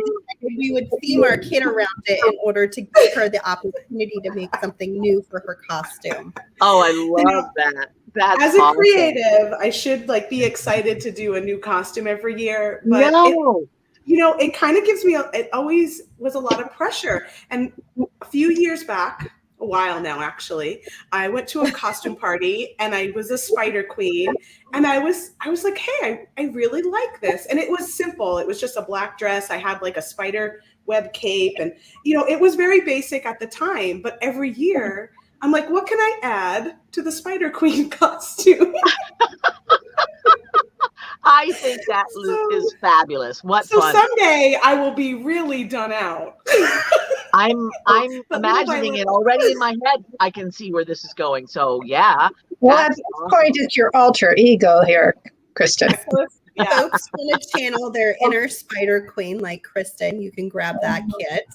we would theme our kit around it in order to give her the opportunity to make something new for her costume. Oh, I love that. That's as a awesome. creative, I should be excited to do a new costume every year. But it kind of gives me, it always was a lot of pressure. And a few years back, a while now actually, I went to a costume party and I was a Spider Queen, and I was like, hey, I really like this. And it was simple. It was just a black dress. I had like a spider web cape, and it was very basic at the time, but every year I'm like, what can I add to the Spider Queen costume? I think that is fabulous. What fun. Someday I will be really done out. I'm imagining it already in my head. I can see where this is going. So yeah. Well, at this point, it's your alter ego here, Kristen. Folks want to channel their inner Spider Queen like Kristen. You can grab that kit.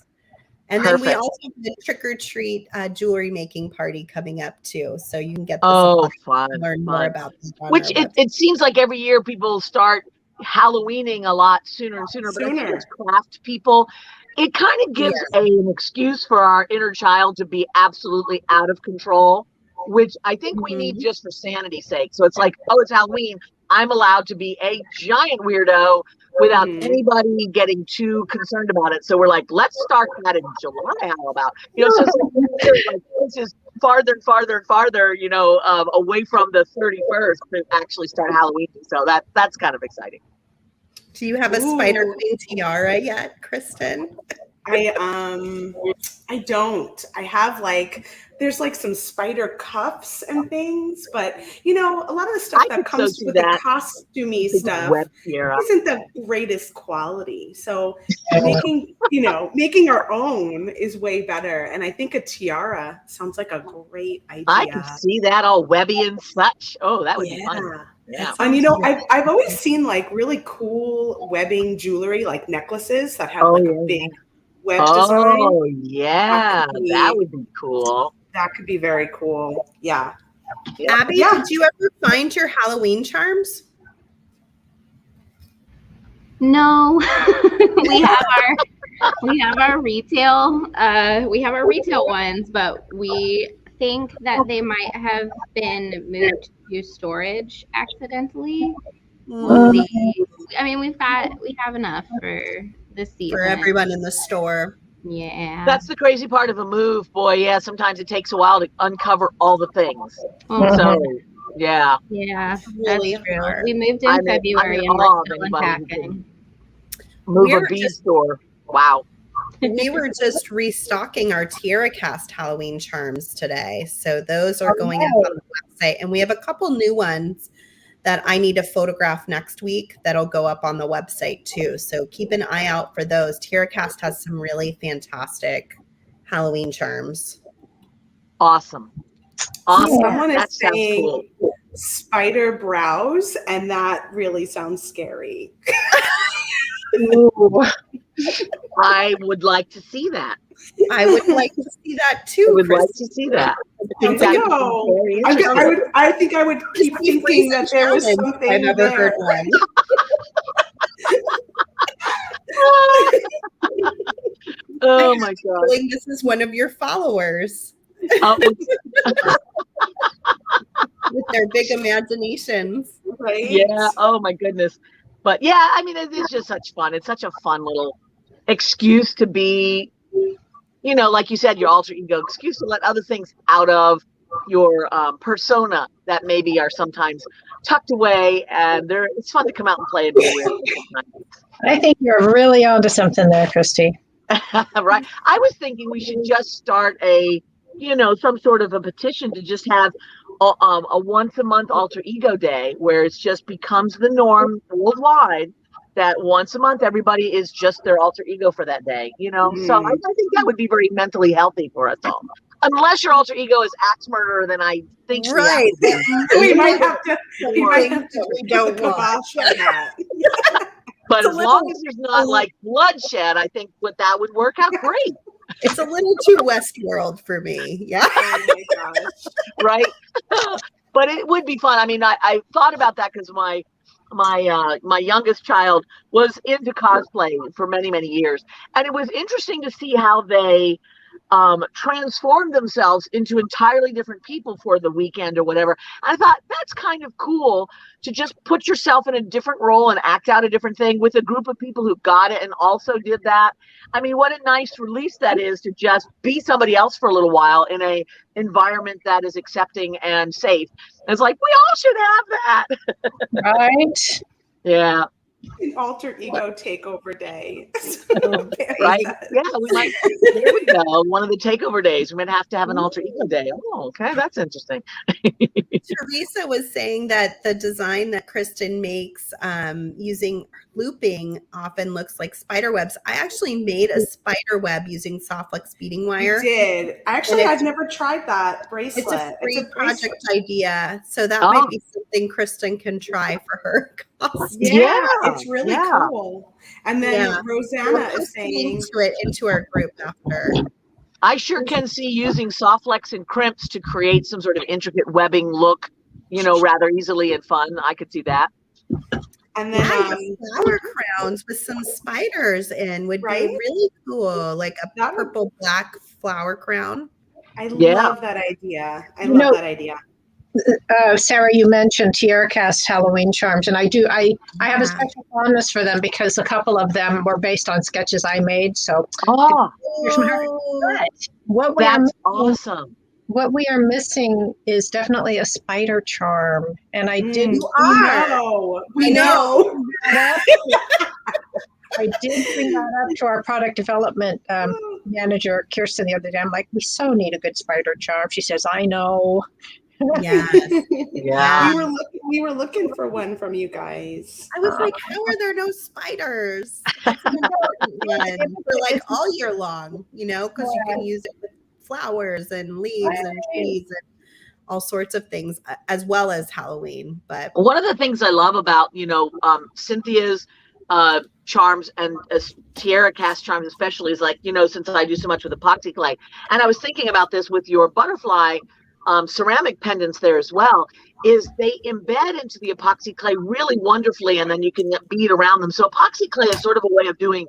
And then we also have the trick or treat jewelry making party coming up too. So you can get this fun, learn more about this. Which it seems like every year people start Halloweening a lot sooner and sooner. But I think as craft people, it kind of gives an excuse for our inner child to be absolutely out of control, which I think we need just for sanity's sake. So it's like, oh, it's Halloween. I'm allowed to be a giant weirdo without anybody getting too concerned about it. So we're like, let's start that in July. How about, so like, this is farther and farther and farther, away from the 31st to actually start Halloween. So that's kind of exciting. Do you have a Spider Queen tiara yet, Kristen? I don't. I have there's some spider cuffs and things, but a lot of the stuff that comes with the costumey stuff isn't the greatest quality. So making our own is way better. And I think a tiara sounds like a great idea. I can see that all webby and such. Oh, that would be fun. Yeah. And I've always seen really cool webbing jewelry, like necklaces that have a big web design. Oh yeah, that would be cool. That could be very cool. Yeah. Abby, did you ever find your Halloween charms? No. we have our retail ones, but we think that they might have been moved to storage accidentally. We have enough for this season. For everyone in the store. Yeah. That's the crazy part of a move, boy. Yeah, sometimes it takes a while to uncover all the things. So, yeah. Yeah, really that's true. We moved in February and we're still unpacking. Move a Bead store. Wow. We were just restocking our Tiara Cast Halloween charms today. So those are going up on the website. And we have a couple new ones that I need to photograph next week that'll go up on the website too. So keep an eye out for those. TierraCast has some really fantastic Halloween charms. Awesome. Someone is saying spider brows, and that really sounds scary. I would like to see that. I would like to see that too. I would like to see that. I think I would keep thinking that there was something. I never heard one. Oh my God! This is one of your followers. With their big imaginations, right? Yeah. Oh my goodness. But yeah, it is just such fun. It's such a fun little excuse to be, like you said, your alter ego, excuse to let other things out of your persona that maybe are sometimes tucked away, and it's fun to come out and play and be weird. I think you're really onto something there, Christy. Right. I was thinking we should just start some sort of a petition to just have a once a month alter ego day where it just becomes the norm worldwide that once a month everybody is just their alter ego for that day, So I think that would be very mentally healthy for us all. Unless your alter ego is axe murderer, then I think right. We might have to we don't want that. But as long as there's not like bloodshed, I think that would work out great. It's a little too Westworld for me. Yeah. Oh my gosh. Right. But it would be fun. I mean, I thought about that because my youngest child was into cosplay for many, many years. And it was interesting to see how they transformed themselves into entirely different people for the weekend or whatever. I thought that's kind of cool to just put yourself in a different role and act out a different thing with a group of people who got it and also did that. I mean, what a nice release that is to just be somebody else for a little while in a environment that is accepting and safe. And it's like, we all should have that. Right. Yeah. An alter ego takeover day. Right? Yeah, we might. There we go. One of the takeover days. We might have to have an alter ego day. Oh, okay, that's interesting. Teresa was saying that the design that Kristen makes using looping often looks like spider webs. I actually made a spider web using Softflex beading wire. You did. Actually, I've never tried that bracelet. It's a free project idea. So that might be something Kristen can try for her costume. Yeah, it's really cool. And then Rosanna is saying into our group after. I sure can see using Softflex and crimps to create some sort of intricate webbing look, rather easily and fun. I could see that. And then flower crowns with some spiders in would be really cool, like a purple black flower crown. I love that idea. I love that idea. Sarah, you mentioned Tierra Cast Halloween charms, and I have a special fondness for them because a couple of them were based on sketches I made. So, that's awesome. What we are missing is definitely a spider charm, and I did. We know. I did bring that up to our product development manager, Kirsten, the other day. I'm like, we so need a good spider charm. She says, I know. Yeah. We were looking for one from you guys. I was like, how are there no spiders? That's an important one for like all year long, because you can use it with flowers and leaves and trees and all sorts of things, as well as Halloween. But one of the things I love about Cynthia's charms and Tierra Cast charms especially is like, since I do so much with epoxy clay, and I was thinking about this with your butterfly ceramic pendants there as well, is they embed into the epoxy clay really wonderfully, and then you can bead around them. So epoxy clay is sort of a way of doing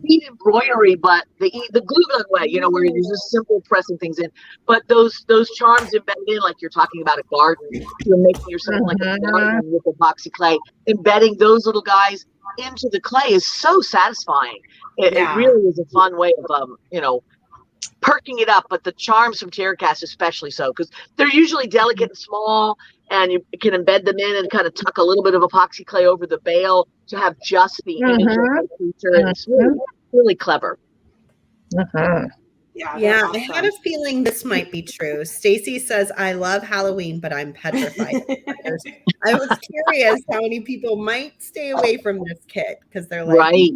bead embroidery, but the glue gun way, where you're just simple pressing things in. But those charms embedded in, like you're talking about a garden, you're making yourself like a garden with epoxy clay. Embedding those little guys into the clay is so satisfying. It really is a fun way of perking it up, but the charms from Tierra Cast especially so, because they're usually delicate and small, and you can embed them in and kind of tuck a little bit of epoxy clay over the bail to have just the image of the creature. It's really, really clever. Yeah, awesome. I had a feeling this might be true. Stacy says, I love Halloween, but I'm petrified. I was curious how many people might stay away from this kit because they're like,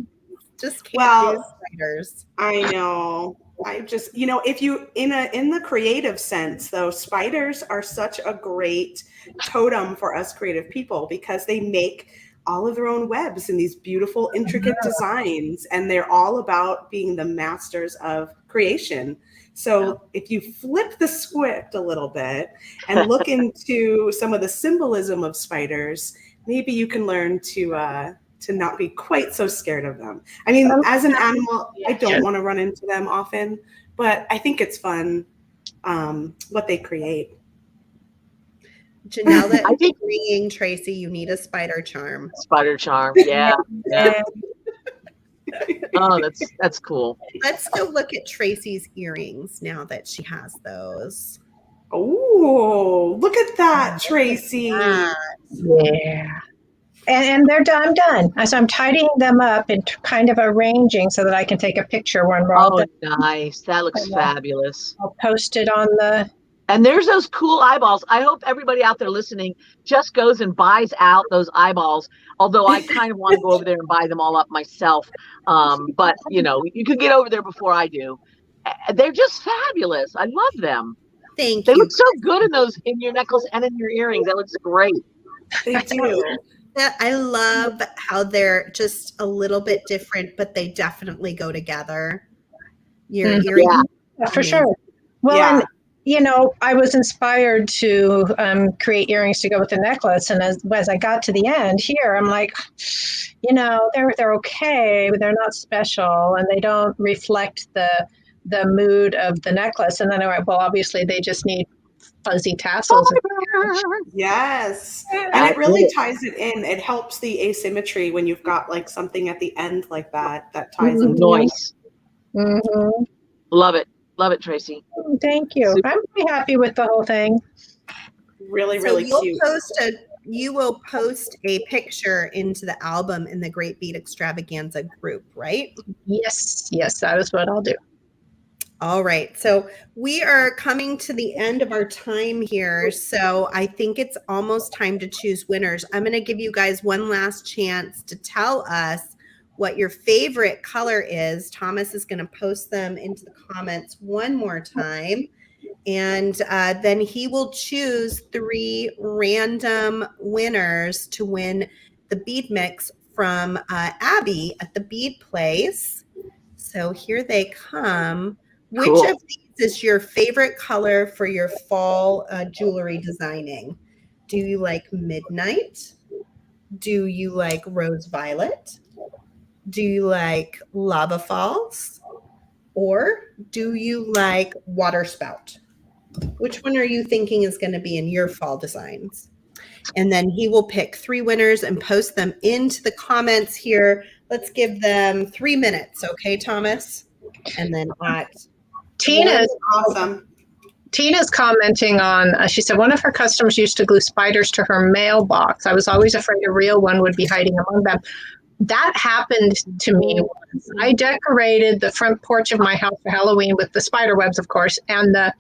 just can't do spiders. I know. I just, if you in the creative sense though, spiders are such a great totem for us creative people because they make all of their own webs and these beautiful, intricate designs, and they're all about being the masters of creation. So if you flip the script a little bit and look into some of the symbolism of spiders, maybe you can learn to not be quite so scared of them. I mean, as an animal, I don't want to run into them often, but I think it's fun what they create. Janelle, I think bringing Tracy, you need a spider charm. Spider charm, yeah. Oh, that's cool. Let's go look at Tracy's earrings now that she has those. Oh, look at that, Tracy. Yeah. And they're done. I'm done. So I'm tidying them up and kind of arranging so that I can take a picture when we're all done. Nice. That looks fabulous. I'll post it on the And there's those cool eyeballs. I hope everybody out there listening just goes and buys out those eyeballs. Although I kind of want to go over there and buy them all up myself. But you know, you could get over there before I do. They're just fabulous. I love them. Thank They you. look so good in your necklace and in your earrings. That looks great. They do. I love how they're just a little bit different, but they definitely go together. Your earrings. Yeah, for sure. Well, and you know, I was inspired to create earrings to go with the necklace, and as I got to the end here, I'm like, you know, they're okay, but they're not special, and they don't reflect the mood of the necklace. And then I went, well, obviously they just need fuzzy tassels. Yes. And it really ties it in. It helps the asymmetry when you've got like something at the end like that ties into Nice. Mm-hmm. Love it. Love it, Tracy. Thank you. Super. I'm pretty happy with the whole thing. Really, really cute. You will post a picture into the album in the Great Bead Extravaganza group, right? Yes, that is what I'll do. All right. So we are coming to the end of our time here. So I think it's almost time to choose winners. I'm going to give you guys one last chance to tell us what your favorite color is. Thomas is going to post them into the comments one more time. And then he will choose 3 random winners to win the bead mix from Abby at the Bead Place. So here they come. Which of these is your favorite color for your fall jewelry designing? Do you like midnight? Do you like rose violet? Do you like lava falls? Or do you like water spout? Which one are you thinking is going to be in your fall designs? And then he will pick 3 winners and post them into the comments here. Let's give them 3 minutes. Okay, Thomas? And then Tina's commenting on, she said, one of her customers used to glue spiders to her mailbox. I was always afraid a real one would be hiding among them. That happened to me once. I decorated the front porch of my house for Halloween with the spider webs, of course, and the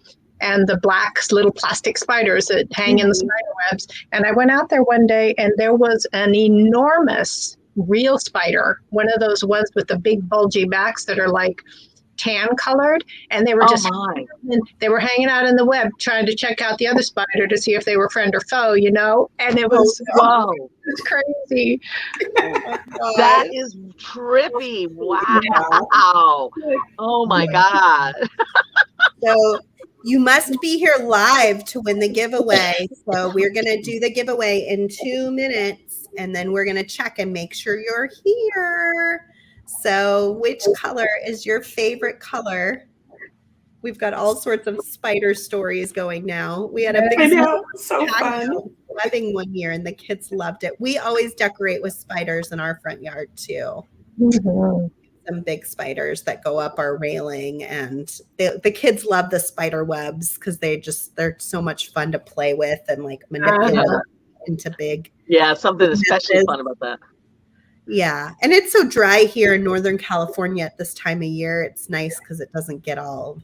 black little plastic spiders that hang in the spider webs. And I went out there one day and there was an enormous real spider, one of those ones with the big bulgy backs that are like tan colored, and they were they were hanging out in the web trying to check out the other spider to see if they were friend or foe, you know. And it was it's crazy. That is trippy. Wow. Oh my God. So you must be here live to win the giveaway. So we're going to do the giveaway in 2 minutes, and then we're going to check and make sure you're here. So which color is your favorite color? We've got all sorts of spider stories going now. We had a big webbing one year and the kids loved it. We always decorate with spiders in our front yard too. Mm-hmm. Some big spiders that go up our railing, and the kids love the spider webs because they're so much fun to play with and like manipulate into big. Yeah, something especially fun about that. Yeah. And it's so dry here in Northern California at this time of year. It's nice because it doesn't get all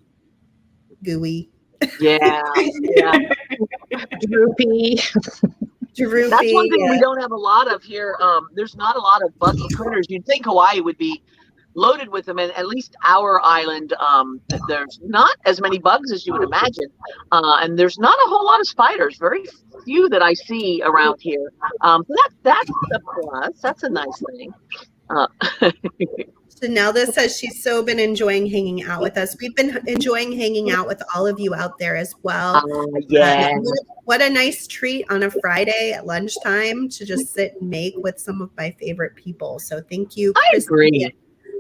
gooey. Yeah. Droopy. That's one thing we don't have a lot of here. There's not a lot of buggy critters. You'd think Hawaii would be loaded with them, and at least our island, there's not as many bugs as you would imagine, and there's not a whole lot of spiders. Very few that I see around here. That's a plus. That's a nice thing. So now this says she's been enjoying hanging out with us. We've been enjoying hanging out with all of you out there as well. Yeah. What a nice treat on a Friday at lunchtime to just sit and make with some of my favorite people. So thank you, I agree.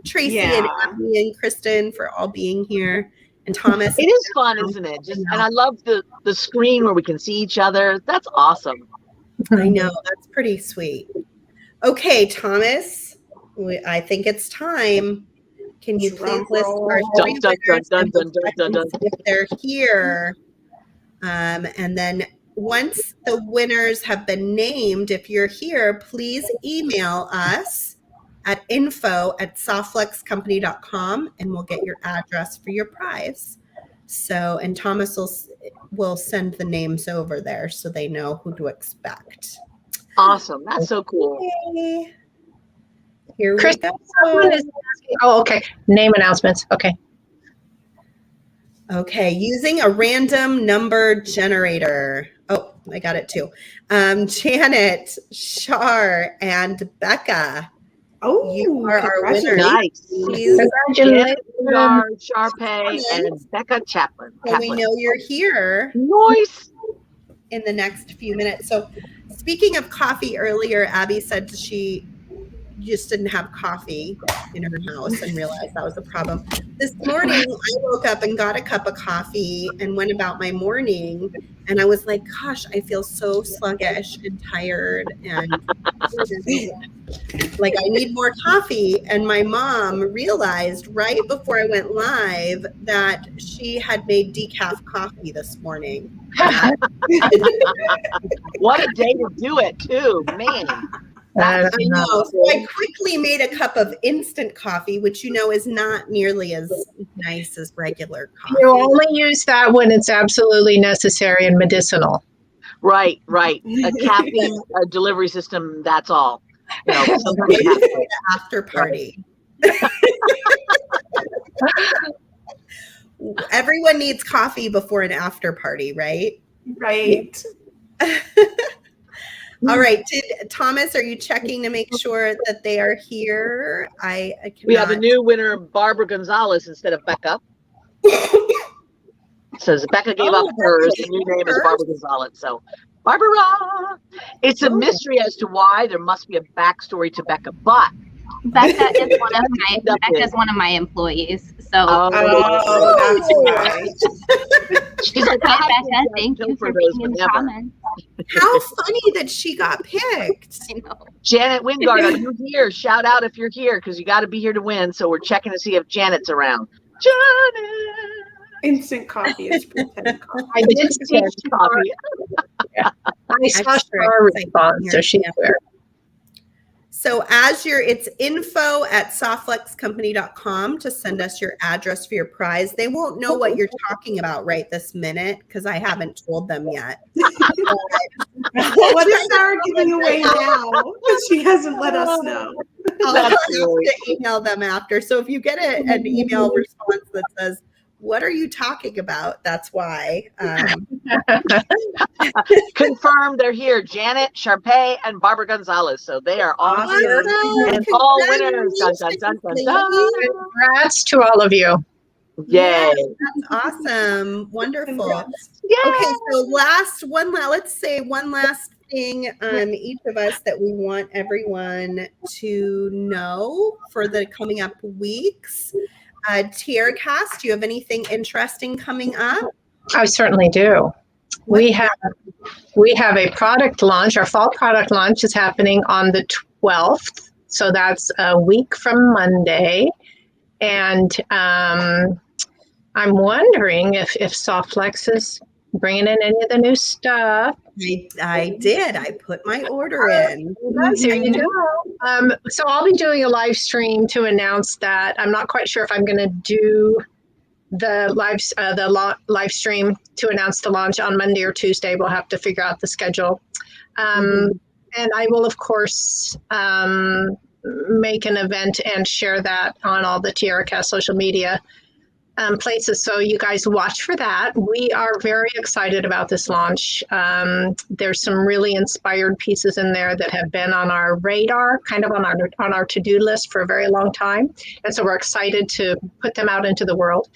Tracy and Abby and Kristen for all being here, and Thomas. It is fun, isn't it? And I love the screen where we can see each other. That's awesome. I know, that's pretty sweet. Okay, Thomas, I think it's time. Can you please list our three winners if they're here? And then once the winners have been named, if you're here, please email us at info@softflexcompany.com and we'll get your address for your prize. So, and Thomas will send the names over there so they know who to expect. Awesome. That's so cool. Okay. Here Chris, we go. Oh, okay. Name announcements. Okay. Okay, using a random number generator. Oh, I got it too. Janet, Shar, and Becca. Oh, you are our winner. Nice. Congratulations. Sharpay, and Becca Chaplin. So we know you're here Nice. in the next few minutes. So speaking of coffee, earlier, Abby said she just didn't have coffee in her house and realized that was a problem. This morning, I woke up and got a cup of coffee and went about my morning. And I was like, gosh, I feel so sluggish and tired and like I need more coffee. And my mom realized right before I went live that she had made decaf coffee this morning. What a day to do it, too, man. I know. So I quickly made a cup of instant coffee, which is not nearly as nice as regular coffee. You only use that when it's absolutely necessary and medicinal. Right. A caffeine delivery system, that's all. Sometimes the after party. Everyone needs coffee before an after party, right? Right. All right, Thomas, are you checking to make sure that they are here? I cannot. We have a new winner, Barbara Gonzalez, instead of Becca. Says Becca gave up hers. The new name is Barbara Gonzalez. So, Barbara. It's a mystery as to why. There must be a backstory to Becca, but Becca is one of my employees. So that's right. She's like, Becca, thank you for being in the comments. How funny that she got picked. Janet Wingard, are you here? Shout out if you're here, because you got to be here to win. So we're checking to see if Janet's around. Janet. Instant coffee is pretend coffee. I did see coffee. I saw her response, so she's there. So it's info@softflexcompany.com to send us your address for your prize. They won't know what you're talking about right this minute because I haven't told them yet. What is Sarah giving away now? She hasn't let us know. I'll have to email them after. So if you get an email response that says, "What are you talking about?" That's why. Confirmed they're here. Janet, Sharpay, and Barbara Gonzalez. So they are all here. And all winners. Dun, dun, dun, dun, dun. Congrats to all of you. Yay. That's awesome. Wonderful. Yay. Okay, so let's say one last thing on each of us that we want everyone to know for the coming up weeks. TierraCast, do you have anything interesting coming up? I certainly do. We have a product launch. Our fall product launch is happening on the 12th. So that's a week from Monday. And I'm wondering if Softflex is bringing in any of the new stuff. I did. I put my order in. There you go. So I'll be doing a live stream to announce that. I'm not quite sure if I'm going to do the live stream to announce the launch on Monday or Tuesday. We'll have to figure out the schedule. And I will, of course, make an event and share that on all the TierraCast social media places. So you guys watch for that. We are very excited about this launch. There's some really inspired pieces in there that have been on our radar, kind of on our to-do list for a very long time. And so we're excited to put them out into the world.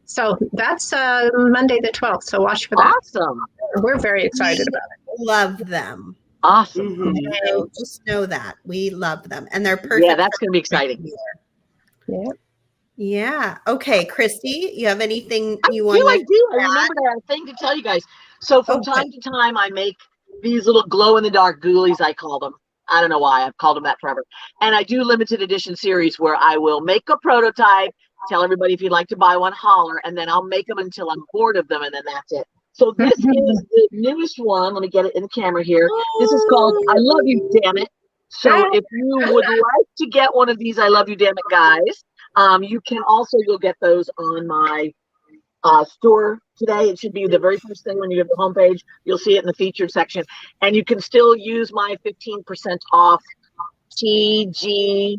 So that's Monday the 12th. So watch for that. Awesome. We're very excited about it. Love them. Awesome. So just know that we love them and they're perfect. Yeah, that's going to be exciting. Yeah. Yeah. Okay, Christy, you have anything you I want do. I remembered a thing to tell you guys. So from time to time, I make these little glow-in-the-dark ghoulies, I call them. I don't know why. I've called them that forever. And I do limited edition series where I will make a prototype, tell everybody if you'd like to buy one, holler, and then I'll make them until I'm bored of them, and then that's it. So this is the newest one. Let me get it in the camera here. This is called I Love You, Damn It. So if you would like to get one of these I Love You, Damn It guys, you can also, you'll get those on my store today. It should be the very first thing when you go to the homepage. You'll see it in the featured section. And you can still use my 15% off TGTB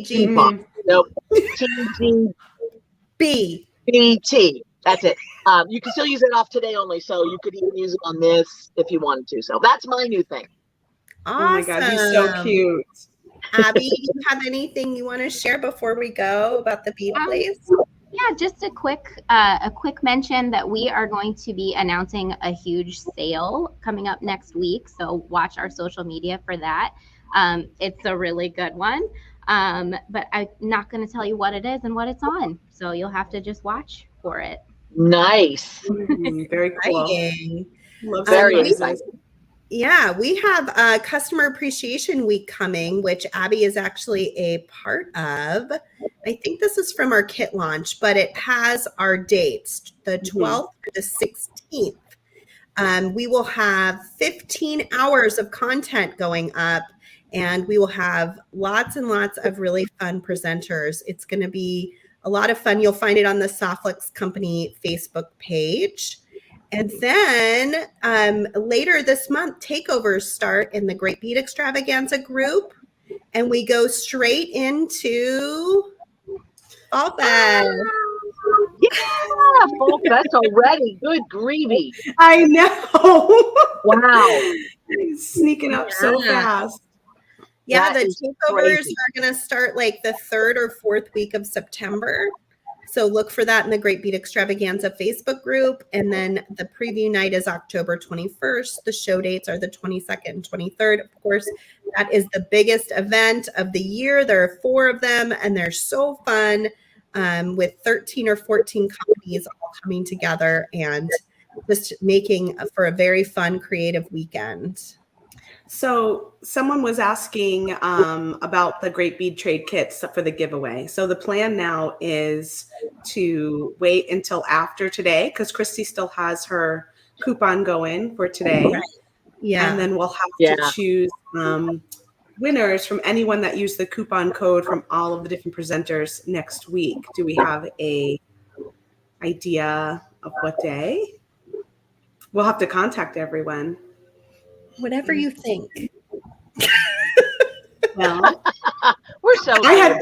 coupon. Nope. TGBT. That's it. You can still use it off today only, so you could even use it on this if you wanted to. So that's my new thing. Awesome. Oh my God, he's so cute. Abby, do you have anything you want to share before we go about the bead place? Yeah, just a quick mention that we are going to be announcing a huge sale coming up next week. So watch our social media for that. It's a really good one. But I'm not going to tell you what it is and what it's on. So you'll have to just watch for it. Nice. Very cool. Very exciting. Yeah, we have Customer Appreciation Week coming, which Abby is actually a part of. I think this is from our kit launch, but it has our dates, the 12th to the 16th. We will have 15 hours of content going up, and we will have lots and lots of really fun presenters. It's going to be a lot of fun. You'll find it on the Softflex Company Facebook page. And then later this month, takeovers start in the Great Bead Extravaganza group, and we go straight into Fall Fest. Yeah, Fall Fest already. Good gravy. I know. Wow. He's sneaking up so fast. Yeah, That the is takeovers crazy. are going to start like the 3rd or 4th week of September. So look for that in the Great Bead Extravaganza Facebook group. And then the preview night is October 21st. The show dates are the 22nd and 23rd. Of course, that is the biggest event of the year. There are 4 of them, and they're so fun with 13 or 14 companies all coming together and just making for a very fun, creative weekend. So someone was asking about the Great Bead Trade kits for the giveaway. So the plan now is to wait until after today because Christy still has her coupon going for today. Right. Yeah. And then we'll have to choose winners from anyone that used the coupon code from all of the different presenters next week. Do we have a idea of what day? We'll have to contact everyone. Whatever you think. Well, we're so. I had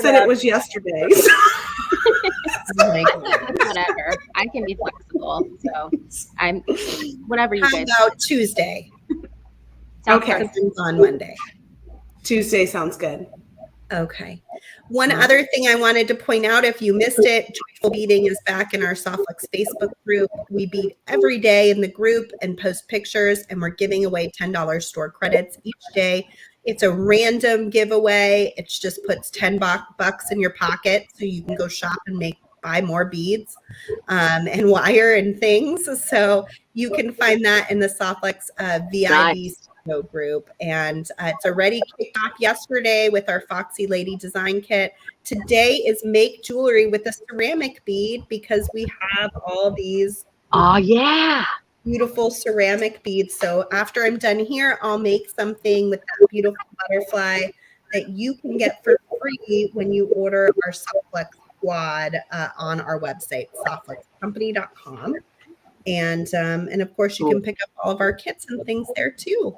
said it was yesterday. Whatever. I can be flexible. So I'm whatever you guys. How about Tuesday? Okay. On Monday. Tuesday sounds good. Okay. One other thing I wanted to point out, if you missed it, Joyful Beading is back in our Softflex Facebook group. We bead every day in the group and post pictures, and we're giving away $10 store credits each day. It's a random giveaway. It just puts $10 in your pocket so you can go shop and buy more beads and wire and things. So you can find that in the Softflex VIB group, and it's already kicked off yesterday with our Foxy Lady design kit. Today is make jewelry with a ceramic bead because we have all these beautiful ceramic beads. So after I'm done here, I'll make something with that beautiful butterfly that you can get for free when you order our Softflex squad on our website, softflexcompany.com. And of course you can pick up all of our kits and things there too.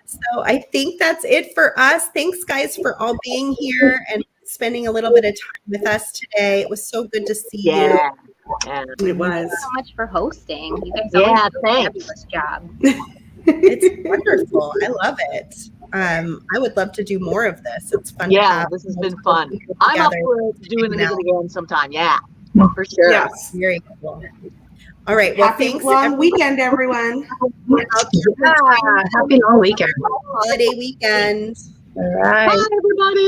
So I think that's it for us. Thanks, guys, for all being here and spending a little bit of time with us today. It was so good to see you. Yeah. It was. Thank you so much for hosting. You guys always do a fabulous job. It's wonderful. I love it. I would love to do more of this. It's fun. Yeah, this has been fun. I'm up for doing it again sometime. Yeah, for sure. Yes. Very cool. All right. Well, happy thanks. long weekend, everyone. Happy long weekend. Holiday weekend. All right. Bye, everybody.